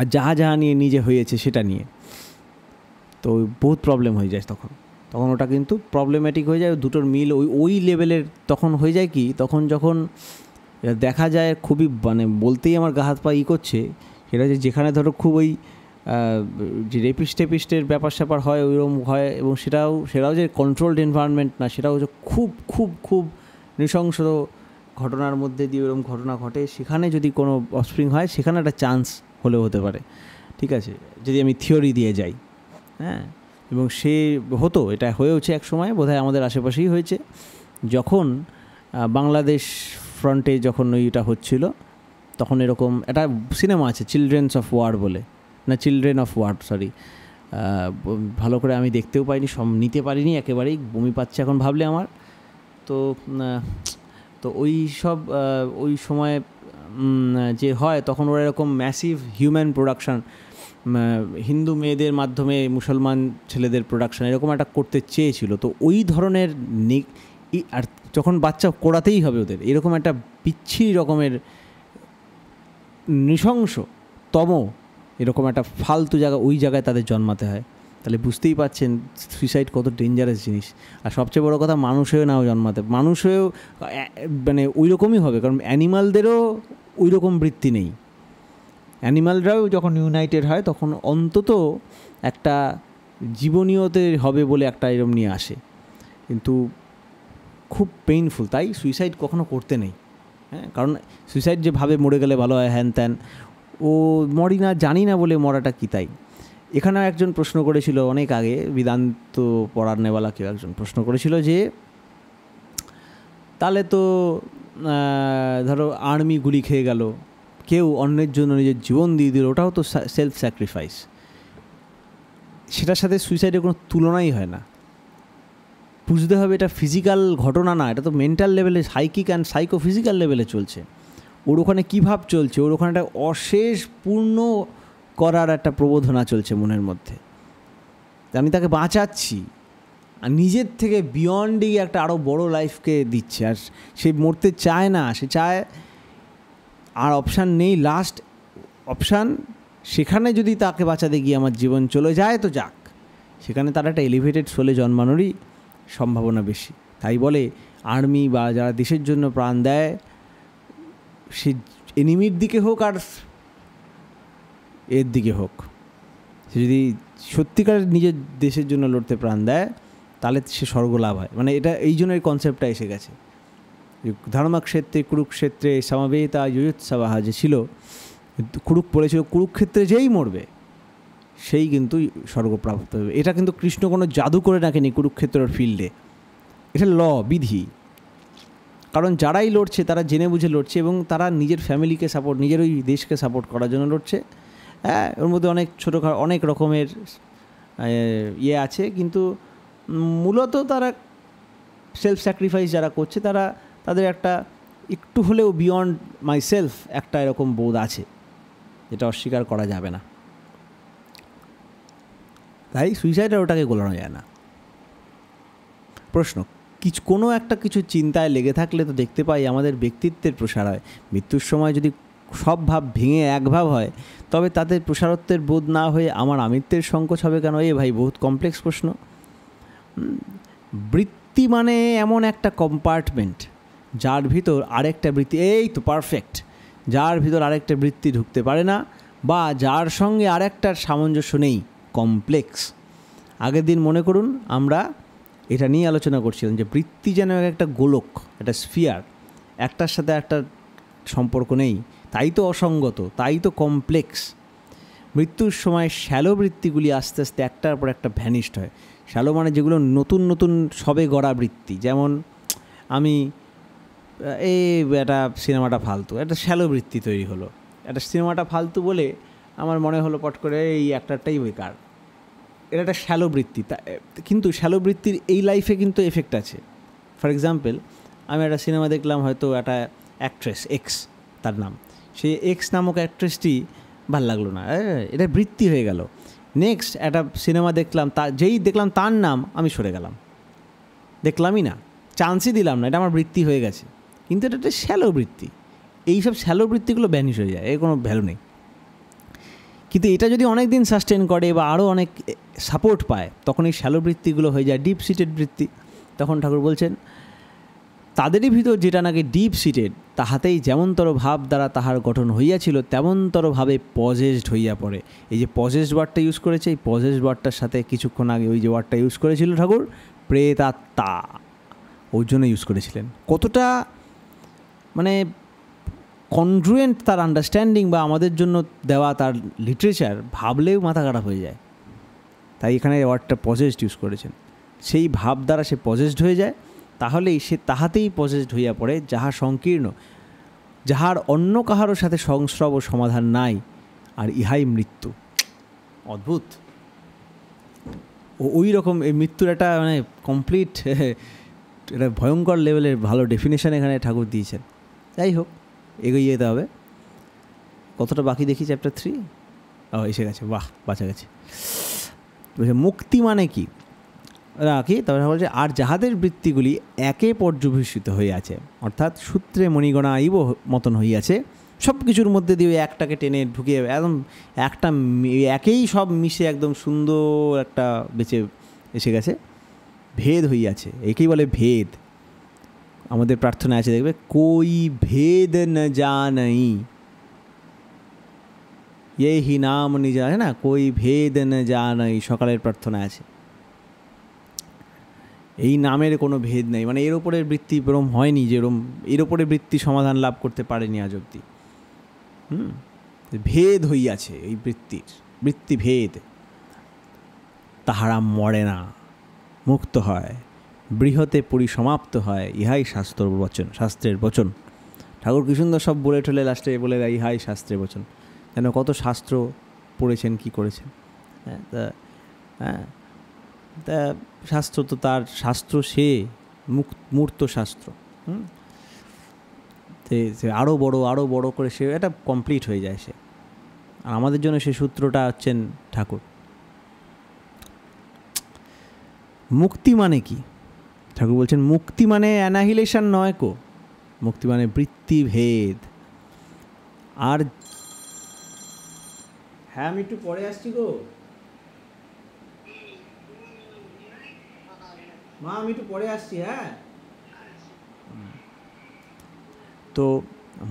আর যাহা নিয়ে নিজে হয়েছে সেটা নিয়ে। তো বহুত প্রবলেম হয়ে যায় তখন ওটা কিন্তু প্রবলেম্যাটিক হয়ে যায়। দুটোর মিল ওই লেভেলের তখন হয়ে যায় কি, তখন যখন দেখা যায় খুবই বলতেই আমার গা হাত পা করছে, সেটা হচ্ছে যেখানে ধরো খুব ওই যে রেপিস্টের ব্যাপার স্যাপার হয় ওইরকম হয়, এবং সেটাও যে কন্ট্রোলড এনভায়রনমেন্ট না, সেটাও হচ্ছে খুব খুব খুব নৃশংস ঘটনার মধ্যে দিয়ে ওইরকম ঘটনা ঘটে। সেখানে যদি কোনো অফস্প্রিং হয় সেখানে একটা চান্স হলেও হতে পারে, ঠিক আছে, যদি আমি থিওরি দিয়ে যাই। হ্যাঁ, এবং এটা হয়েওছে এক সময়, বোধহয় আমাদের আশেপাশেই হয়েছে, যখন বাংলাদেশ ফ্রন্টে যখন ওইটা হচ্ছিল, তখন এরকম একটা সিনেমা আছে চিলড্রেন অফ ওয়ার, সরি, ভালো করে আমি দেখতেও পাইনি, নিতে পারিনি, একেবারেই বমি পাচ্ছে এখন ভাবলে আমার। তো ওই সময় যে হয়, তখন ওরা এরকম ম্যাসিভ হিউম্যান প্রোডাকশান, হিন্দু মেয়েদের মাধ্যমে মুসলমান ছেলেদের প্রোডাকশান এরকম একটা করতে চেয়েছিল। তো ওই ধরনের আর যখন বাচ্চা করাতেই হবে ওদের, এরকম একটা বিচ্ছিরি রকমের নৃশংসতম এরকম একটা ফালতু ওই জায়গায় তাদের জন্মাতে হয়। তাহলে বুঝতেই পারছেন সুইসাইড কত ডেঞ্জারাস জিনিস। আর সবচেয়ে বড় কথা, মানুষেও নাও জন্মাতে, মানুষেও ওই রকমই হবে, কারণ অ্যানিমালদেরও ওই রকম বৃত্তি নেই। অ্যানিমালরাও যখন ইউনাইটেড হয় তখন অন্তত একটা জীবনীয়তে হবে বলে একটা এরম নিয়ে আসে, কিন্তু খুব পেইনফুল। তাই সুইসাইড কখনো করতে নেই। হ্যাঁ, কারণ সুইসাইড যে ভাবে মরে গেলে ভালো হয়, হ্যান ত্যান, ও মরি না, জানি না বলে মরাটা কী। তাই এখানে একজন প্রশ্ন করেছিল অনেক আগে, বেদান্ত পড়ার নেওয়ালা কেউ একজন প্রশ্ন করেছিল যে তাহলে তো ধরো আর্মি গুলি খেয়ে গেল, কেউ অন্যের জন্য নিজের জীবন দিয়ে দিল, ওটাও তো সেলফ স্যাক্রিফাইস। সেটার সাথে সুইসাইডের কোনো তুলনাই হয় না। বুঝতে হবে এটা ফিজিক্যাল ঘটনা না, এটা তো মেন্টাল লেভেলে, সাইকিক অ্যান্ড সাইকোফিজিক্যাল লেভেলে চলছে। ওর ওখানে কী ভাব চলছে, ওর ওখানে একটা অশেষ পূর্ণ করার একটা প্রবোধনা চলছে মনের মধ্যে। আমি তাকে বাঁচাচ্ছি, আর নিজের থেকে বিয়ন্ডই একটা আরও বড় লাইফকে দিচ্ছে। আর সে মরতে চায় না, সে চায় আর অপশান নেই, লাস্ট অপশান সেখানে যদি তাকে বাঁচাতে গিয়ে আমার জীবন চলে যায় তো যাক, সেখানে তার একটা এলিভেটেড সোলে জন্মানোরই সম্ভাবনা বেশি। তাই বলে আর্মি বা যারা দেশের জন্য প্রাণ দেয়, সে এনিমির দিকে হোক আর এর দিকে হোক, সে যদি সত্যিকার নিজের দেশের জন্য লড়তে প্রাণ দেয় তাহলে সে স্বর্গলাভ হয়। এটা এই জন্য এই কনসেপ্টটা এসে গেছে। ধর্মক্ষেত্রে কুরুক্ষেত্রে সমবেতা যুযুৎসবাহ যে ছিল, কুরুক বলেছিল কুরুক্ষেত্রে যেই মরবে সেই কিন্তু স্বর্গপ্রাপ্ত হবে। এটা কিন্তু কৃষ্ণ কোনো জাদু করে রাখেনি কুরুক্ষেত্রের ফিল্ডে, এটা ল, বিধি। কারণ যারাই লড়ছে তারা জেনে বুঝে লড়ছে এবং তারা নিজের ফ্যামিলিকে সাপোর্ট, নিজের ওই দেশকে সাপোর্ট করার জন্য লড়ছে। হ্যাঁ, ওর মধ্যে অনেক ছোটোখাটো অনেক রকমের ইয়ে আছে, কিন্তু মূলত তারা সেলফ স্যাক্রিফাইস যারা করছে তারা তাদের একটা একটু হলেও বিয়ন্ড মাই সেলফ একটা এরকম বোধ আছে, যেটা অস্বীকার করা যাবে না। তাই সুইসাইডের ওটাকে গোলানো যায় না। প্রশ্ন, কোনো একটা কিছু চিন্তায় লেগে থাকলে তো দেখতে পাই আমাদের ব্যক্তিত্বের প্রসার হয়। মৃত্যুর সময় যদি সব ভাব ভেঙে এক ভাব হয়, তবে তাদের প্রসারত্বের বোধ না হয়ে আমার আমিত্বের সংকোচ হবে কেন? এ ভাই বহুত কমপ্লেক্স প্রশ্ন। বৃত্তি মানে এমন একটা কম্পার্টমেন্ট যার ভিতর আরেকটা বৃত্তি, এই তো পারফেক্ট, যার ভিতর আরেকটা বৃত্তি ঢুকতে পারে না বা যার সঙ্গে আরেকটার সামঞ্জস্য নেই, কমপ্লেক্স। আগের দিন মনে করুন আমরা এটা নিয়ে আলোচনা করছিলাম যে বৃত্তি যেন একটা গোলক, একটা স্ফিয়ার, একটার সাথে একটা সম্পর্ক নেই, তাই তো অসঙ্গত, তাই তো কমপ্লেক্স। মৃত্যুর সময় শ্যালো বৃত্তিগুলি আস্তে আস্তে একটার পর একটা ভ্যানিশড হয়। শ্যালো মানে যেগুলো নতুন নতুন সবে গড়া বৃত্তি, যেমন আমি এই একটা সিনেমাটা ফালতু, একটা শ্যালো বৃত্তি তৈরি হলো, একটা সিনেমাটা ফালতু বলে আমার মনে হলো পট করে এই একটারটাই বেকার, এটা একটা শ্যালো বৃত্তি। কিন্তু শ্যালো বৃত্তির এই লাইফে কিন্তু এফেক্ট আছে। ফর এক্সাম্পল, আমি একটা সিনেমা দেখলাম, হয়তো একটা অ্যাক্ট্রেস এক্স তার নাম, সেই এক্স নামক অ্যাক্ট্রেসটি ভাল লাগলো না, এটা বৃত্তি হয়ে গেল। নেক্সট একটা সিনেমা দেখলাম, যেই দেখলাম তার নাম, আমি সরে গেলাম, দেখলামই না, চান্সই দিলাম না, এটা আমার বৃত্তি হয়ে গেছে। কিন্তু এটা একটা শ্যালো বৃত্তি। এইসব শ্যালো বৃত্তিগুলো ভ্যানিশ হয়ে যায়, এর কোনো ভ্যালু নেই। কিন্তু এটা যদি অনেক দিন সাস্টেন করে বা আরও অনেক সাপোর্ট পায়, তখন এই শ্যালো বৃত্তিগুলো হয়ে যায় ডিপ সিটেড বৃত্তি। তখন ঠাকুর বলছেন তাদেরই ভিতর যেটা নাকি ডিপ সিটেড, তাহাতেই যেমনতর ভাব দ্বারা তাহার গঠন হইয়াছিল তেমনতরভাবে পজেসড হইয়া পড়ে। এই যে পজেসড ওয়ার্ডটা ইউজ করেছে, এই পজেসড ওয়ার্ডটার সাথে কিছুক্ষণ আগে ওই যে ওয়ার্ডটা ইউজ করেছিল ঠাকুর, প্রেতাত্মা, ওই জন্য ইউজ করেছিলেন। কতটা মানে কনগ্রুয়েন্ট তার আন্ডারস্ট্যান্ডিং বা আমাদের জন্য দেওয়া তার লিটারেচার, ভাবলেও মাথা খারাপ হয়ে যায়। তাই এখানে ওয়ার্ডটা পজেসড ইউজ করেছেন। সেই ভাব দ্বারা সে পজেসড হয়ে যায়, তাহলেই সে তাহাতেই পজেসড হইয়া পড়ে, যাহা সংকীর্ণ, যাহার অন্য কাহারও সাথে সংস্রব ও সমাধান নাই, আর ইহাই মৃত্যু। অদ্ভুত। ওই রকম এই মৃত্যুর একটা মানে কমপ্লিট এটা ভয়ঙ্কর লেভেলের ভালো ডেফিনেশন এখানে ঠাকুর দিয়েছেন। যাই হোক, এগিয়ে যেতে হবে। কতটা বাকি দেখি চ্যাপ্টার 3, এসে গেছে, বাহ, বাঁচা গেছে। মুক্তি মানে কি রাখি, তারপরে বলছে আর যাহাদের বৃত্তিগুলি একে পর্যবেসিত হইয়াছে, অর্থাৎ সূত্রে মণিগণা আইব মতন হইয়াছে, সব কিছুর মধ্যে দিয়ে একটাকে টেনে ঢুকিয়ে একদম একটা একেই সব মিশে একদম সুন্দর একটা বেঁচে এসে গেছে, ভেদ হইয়াছে, একেই বলে ভেদ। আমাদের প্রার্থনা আছে, দেখবে কোই ভেদ ন জানই, এই নাম নিজে আছে না, কোই ভেদ ন জানই, সকালের প্রার্থনা আছে। এই নামের কোনো ভেদ নেই, মানে এর ওপরের বৃত্তি এরম হয়নি, যেরম এর ওপরে বৃত্তি সমাধান লাভ করতে পারেনি আজ অব্দি। ভেদ হইয়াছে এই বৃত্তির, বৃত্তি ভেদ, তাহারা মরে না, মুক্ত হয়, বৃহতে পরিসমাপ্ত হয়, ইহাই শাস্ত্রের বচন। ঠাকুর কি সুন্দর সব বলে ঠলে লাস্টে বলে দেয় ইহাই শাস্ত্রের বচন। যেন কত শাস্ত্র পড়েছেন, কি করেছেন। তা শাস্ত্র তো তার শাস্ত্র, সে মূর্ত শাস্ত্র। সে আরও বড় করে সে এটা কমপ্লিট হয়ে যায় সে। আর আমাদের জন্য সে সূত্রটা হচ্ছেন ঠাকুর। মুক্তি মানে কি? ঠাকুর বলছেন মুক্তি মানে অ্যানাহিলেশন নয় কো, মুক্তি মানে বৃত্তিভেদ। আর হ্যাঁ, আমি একটু পরে আসছি গো মা, আমি একটু পরে আসছি। হ্যাঁ, তো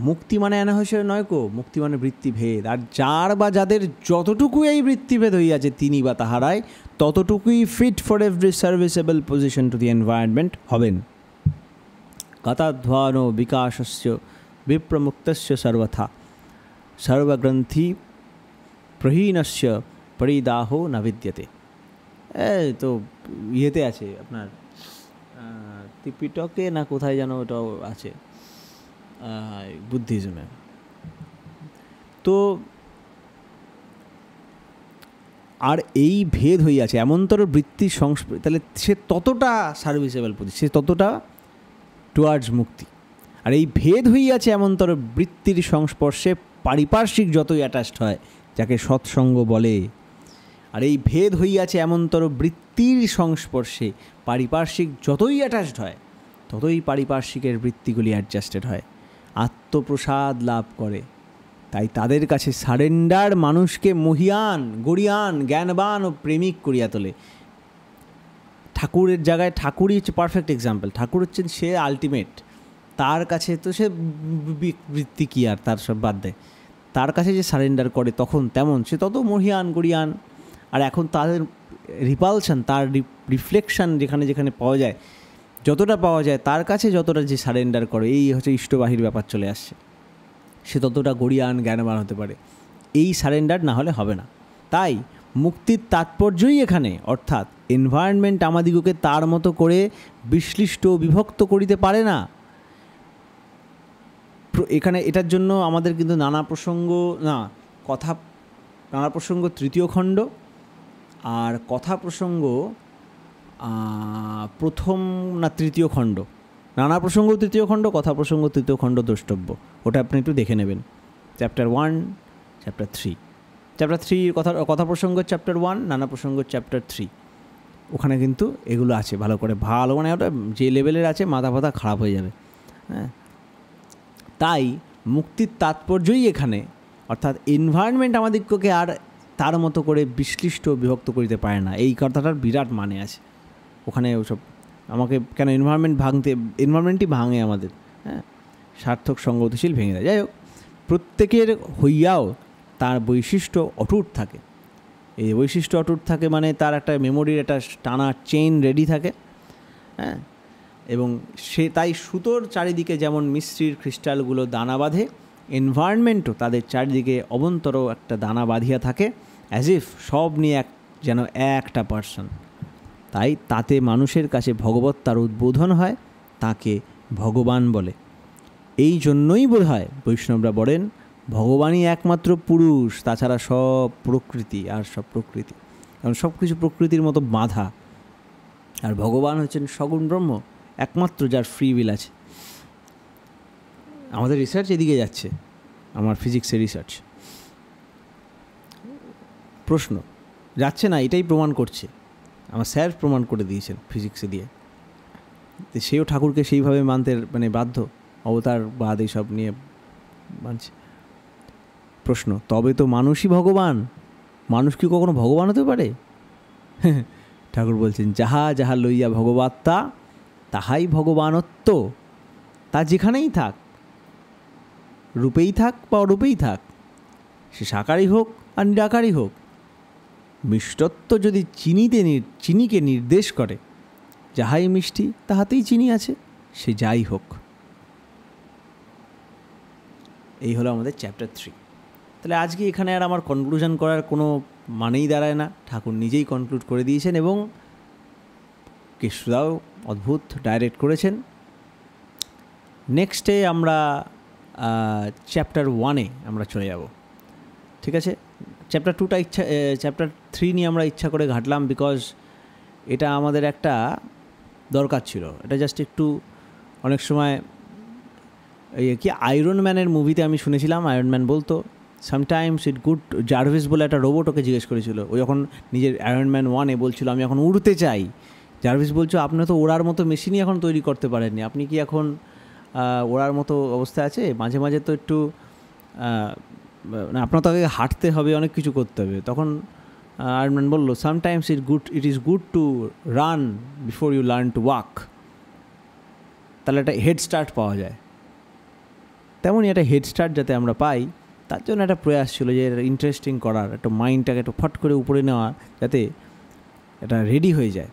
মুক্তি মানে অ্যানাহিলেশন নয় কো, মুক্তি মানে বৃত্তিভেদ। আর যার বা যাদের যতটুকু এই বৃত্তিভেদ হইয়াছে, তিনি বা তাহারাই ততটুকুই fit for every serviceable position to the environment হবেন। গতাধ্বান বিকাশস্য বিপ্রমুক্তস্য সর্বথা সর্বগ্রন্থি প্রহীনস্য পরিদাহো ন বিদ্যতে। তো ইয়েতে আছে আপনার ত্রিপিটকে না কোথায় যেন ওটাও আছে বুদ্ধিজমে। তো আর এই ভেদ হইয়াছে এমনতর বৃত্তির সংস্পর্শ, তাহলে সে ততটা সার্ভিসেবল প্রতি, সে ততটা টুয়ার্ডস মুক্তি। আর এই ভেদ হইয়াছে এমনতর বৃত্তির সংস্পর্শে পারিপার্শ্বিক যতই অ্যাটাচড হয়, যাকে সৎসঙ্গ বলে। আর এই ভেদ হইয়াছে এমনতর বৃত্তির সংস্পর্শে পারিপার্শ্বিক যতই অ্যাটাচড হয়, ততই পারিপার্শ্বিকের বৃত্তিগুলি অ্যাডজাস্টেড হয়, আত্মপ্রসাদ লাভ করে। তাই তাদের কাছে সারেন্ডার মানুষকে মহিয়ান, গরিয়ান, জ্ঞানবান ও প্রেমিক করিয়া তোলে। ঠাকুরের জায়গায় ঠাকুরই হচ্ছে পারফেক্ট এক্সাম্পল। ঠাকুর হচ্ছেন সে আলটিমেট। তার কাছে তো সে বৃত্তি কী আর তার সব বাদ দেয়। তার কাছে যে সারেন্ডার করে তখন তেমন সে তত মহিয়ান, গরিয়ান। আর এখন তাদের রিপালশন, তার রিফ্লেকশান যেখানে যেখানে পাওয়া যায়, যতটা পাওয়া যায় তার কাছে যতটা যে সারেন্ডার করে, এই হচ্ছে ইষ্টবাহীর ব্যাপার চলে আসছে। সে ততটা গরিয়ান, জ্ঞানবান হতে পারে। এই সারেন্ডার না হলে হবে না। তাই মুক্তির তাৎপর্যই এখানে, অর্থাৎ এনভায়রনমেন্ট আমাদিগকে তার মতো করে বিশ্লিষ্ট বিভক্ত করিতে পারে না। এখানে এটার জন্য আমাদের কিন্তু নানা প্রসঙ্গ তৃতীয় খণ্ড, আর কথা প্রসঙ্গ তৃতীয় খণ্ড, নানা প্রসঙ্গ তৃতীয় খণ্ড, কথা প্রসঙ্গ তৃতীয় খণ্ড দ্রষ্টব্য। ওটা আপনি একটু দেখে নেবেন। Chapter 1, chapter 3। চ্যাপ্টার 3 কথা প্রসঙ্গ চ্যাপ্টার 1, নানা প্রসঙ্গ চ্যাপ্টার 3। ওখানে কিন্তু এগুলো আছে ভালো করে, মানে ওটা যে লেভেলের আছে মাথা ফাথা খারাপ হয়ে যাবে। হ্যাঁ, তাই মুক্তির তাৎপর্যই এখানে, অর্থাৎ এনভায়রনমেন্ট আমাদেরকে আর তার মতো করে বিশ্লিষ্ট বিভক্ত করিতে পারে না। এই কথাটার বিরাট মানে আছে ওখানে। ওসব আমাকে কেন এনভায়রনমেন্টই ভাঙে আমাদের। হ্যাঁ, সার্থক সঙ্গতিশীল ভেঙে দেয়। যাই হোক, প্রত্যেকের হইয়াও তার বৈশিষ্ট্য অটুট থাকে। এই বৈশিষ্ট্য অটুট থাকে মানে তার একটা মেমোরির একটা টানা চেইন রেডি থাকে। হ্যাঁ, এবং সে তাই সুতোর চারিদিকে যেমন মিস্ত্রির ক্রিস্টালগুলো দানা বাঁধে, এনভায়রনমেন্টও তাদের চারিদিকে অবন্তর একটা দানা বাঁধিয়া থাকে, অ্যাজ ইফ সব নিয়ে যেন একটা পার্সন। তাই তাতে মানুষের কাছে ভগবত তার উদ্বোধন হয়, তাকে ভগবান বলে। এই জন্যই বোধ হয় বৈষ্ণবরা বলেন ভগবানই একমাত্র পুরুষ, তাছাড়া সব প্রকৃতি। আর সব প্রকৃতি, কারণ সব কিছু প্রকৃতির মতো বাঁধা। আর ভগবান হচ্ছেন সগুণ ব্রহ্ম, একমাত্র যার ফ্রি উইল আছে। আমাদের রিসার্চ এদিকে যাচ্ছে, আমার ফিজিক্সের রিসার্চ। প্রশ্ন যাচ্ছে না, এটাই প্রমাণ করছে, আমার স্যার প্রমাণ করে দিয়েছেন ফিজিক্সে দিয়ে। সেও ঠাকুরকে সেইভাবে মানতে বাধ্য, অবতার বাদ এইসব নিয়ে মানছে। প্রশ্ন, তবে তো মানুষই ভগবান, মানুষ কি কখনো ভগবান হতে পারে? ঠাকুর বলছেন, যাহা যাহা লইয়া ভগবাত্মা তাহাই ভগবানত্ব। তা যেখানেই থাক, রূপেই থাক বা অরূপেই থাক, সে সাকারই হোক আর নিরাকারই হোক, মিষ্টত্ব যদি চিনিকে নির্দেশ করে, যাহাই মিষ্টি তাহাতেই চিনি আছে, সে যাই হোক। এই হলো আমাদের চ্যাপ্টার 3। তাহলে আজকে এখানে আর আমার কনক্লুশন করার কোনো মানেই দাঁড়ায় না, ঠাকুর নিজেই কনক্লুড করে দিয়েছেন এবং কেশুদাও অদ্ভুত ডাইরেক্ট করেছেন। নেক্সটে আমরা চ্যাপ্টার 1-এ আমরা চলে যাব। ঠিক আছে, চ্যাপ্টার 2টা চ্যাপ্টার 3 নিয়ে আমরা ইচ্ছা করে ঘাটলাম, বিকজ এটা আমাদের একটা দরকার ছিল। এটা জাস্ট একটু অনেক সময় আয়রন ম্যানের মুভিতে আমি শুনেছিলাম, আয়রন ম্যান বলতো সামটাইমস ইট গুড, জার্ভিস বলে একটা রোবট ওকে জিজ্ঞেস করেছিল, ও যখন নিজের আয়রন ম্যান 1-এ বলছিল আমি এখন উড়তে চাই, জার্ভিস বলছো আপনি তো ওড়ার মতো মেশিনই এখন তৈরি করতে পারেননি, আপনি কি এখন ওড়ার মতো অবস্থা আছে? মাঝে মাঝে তো একটু আপনার তো আগে হাঁটতে হবে, অনেক কিছু করতে হবে। তখন আয়রন ম্যান বললো sometimes it is good to run before you learn to walk. তাহলে একটা হেড স্টার্ট পাওয়া যায়। তেমনই একটা হেড স্টার্ট যাতে আমরা পাই, তার জন্য একটা প্রয়াস ছিল যে ইন্টারেস্টিং করার, একটা মাইন্ডটাকে একটু ফট করে উপরে নেওয়া, যাতে এটা রেডি হয়ে যায়।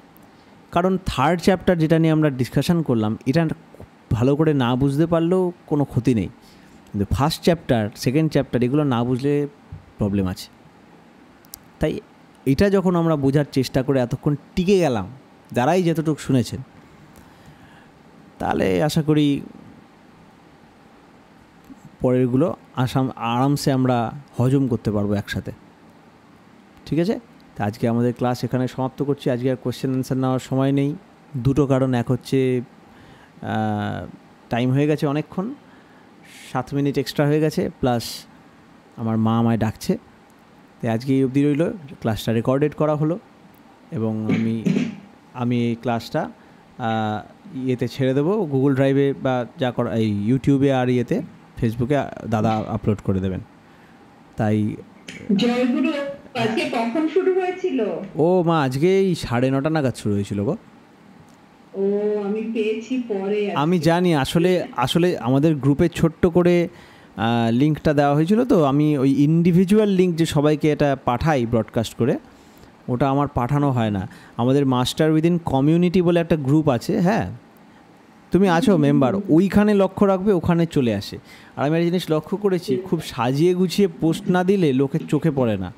কারণ 3rd চ্যাপ্টার যেটা নিয়ে আমরা ডিসকাশন করলাম, এটা ভালো করে না বুঝতে পারলেও কোনো ক্ষতি নেই, কিন্তু 1st চ্যাপ্টার 2nd চ্যাপ্টার এগুলো না বুঝলে প্রবলেম আছে। তাই এটা যখন আমরা বোঝার চেষ্টা করে এতক্ষণ টিকে গেলাম, যারাই যতটুকু শুনেছেন, তাহলে আশা করি পরেরগুলো আরামসে আমরা হজম করতে পারবো একসাথে। ঠিক আছে, তা আজকে আমাদের ক্লাস এখানে সমাপ্ত করছি। আজকে আর কোয়েশ্চেন অ্যান্সার নেওয়ার সময় নেই, দুটো কারণ। এক হচ্ছে টাইম হয়ে গেছে অনেকক্ষণ, 7 মিনিট এক্সট্রা হয়ে গেছে, প্লাস আমার মা আমায় ডাকছে। তাই আজকে এই অবধি রইল, ক্লাসটা রেকর্ডেড করা হলো এবং আমি এই ক্লাসটা ইয়েতে ছেড়ে দেবো, গুগল ড্রাইভে বা যা করা, এই ইউটিউবে আর ইয়েতে ফেসবুকে দাদা আপলোড করে দেবেন। তাই জয়গুরু আজকে কখন শুরু হয়েছিল? ও মা, আজকে এই 9:30 নাগাদ শুরু হয়েছিল গো। ও আমি পেয়েছি পরে। আমি জানি, আসলে আমাদের গ্রুপে ছোট্ট করে লিঙ্কটা দেওয়া হয়েছিল, তো আমি ওই ইন্ডিভিজুয়াল লিঙ্ক যে সবাইকে এটা পাঠাই ব্রডকাস্ট করে, ওটা আমার পাঠানো হয় না। আমাদের মাস্টার উইদিন কমিউনিটি বলে একটা গ্রুপ আছে, হ্যাঁ তুমি আছো মেম্বার, ওইখানে লক্ষ্য রাখবে, ওখানে চলে আসে। আর আমি একটা জিনিস লক্ষ্য করেছি, খুব সাজিয়ে গুছিয়ে পোস্ট না দিলে লোকের চোখে পড়ে না।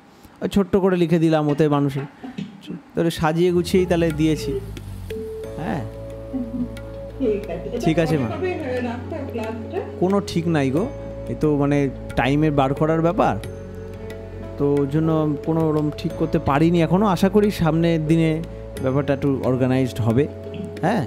ওই ছোট্ট করে লিখে দিলাম, ওতে মানুষের তাহলে সাজিয়ে গুছিয়েই তাহলে দিয়েছি। হ্যাঁ ঠিক আছে মা, কোনো ঠিক নাই গো, এ তো মানে টাইমের বার করার ব্যাপার, তো ওর জন্য কোনো ওরকম ঠিক করতে পারিনি এখনও। আশা করি সামনের দিনে ব্যাপারটা একটু অর্গানাইজড হবে। হ্যাঁ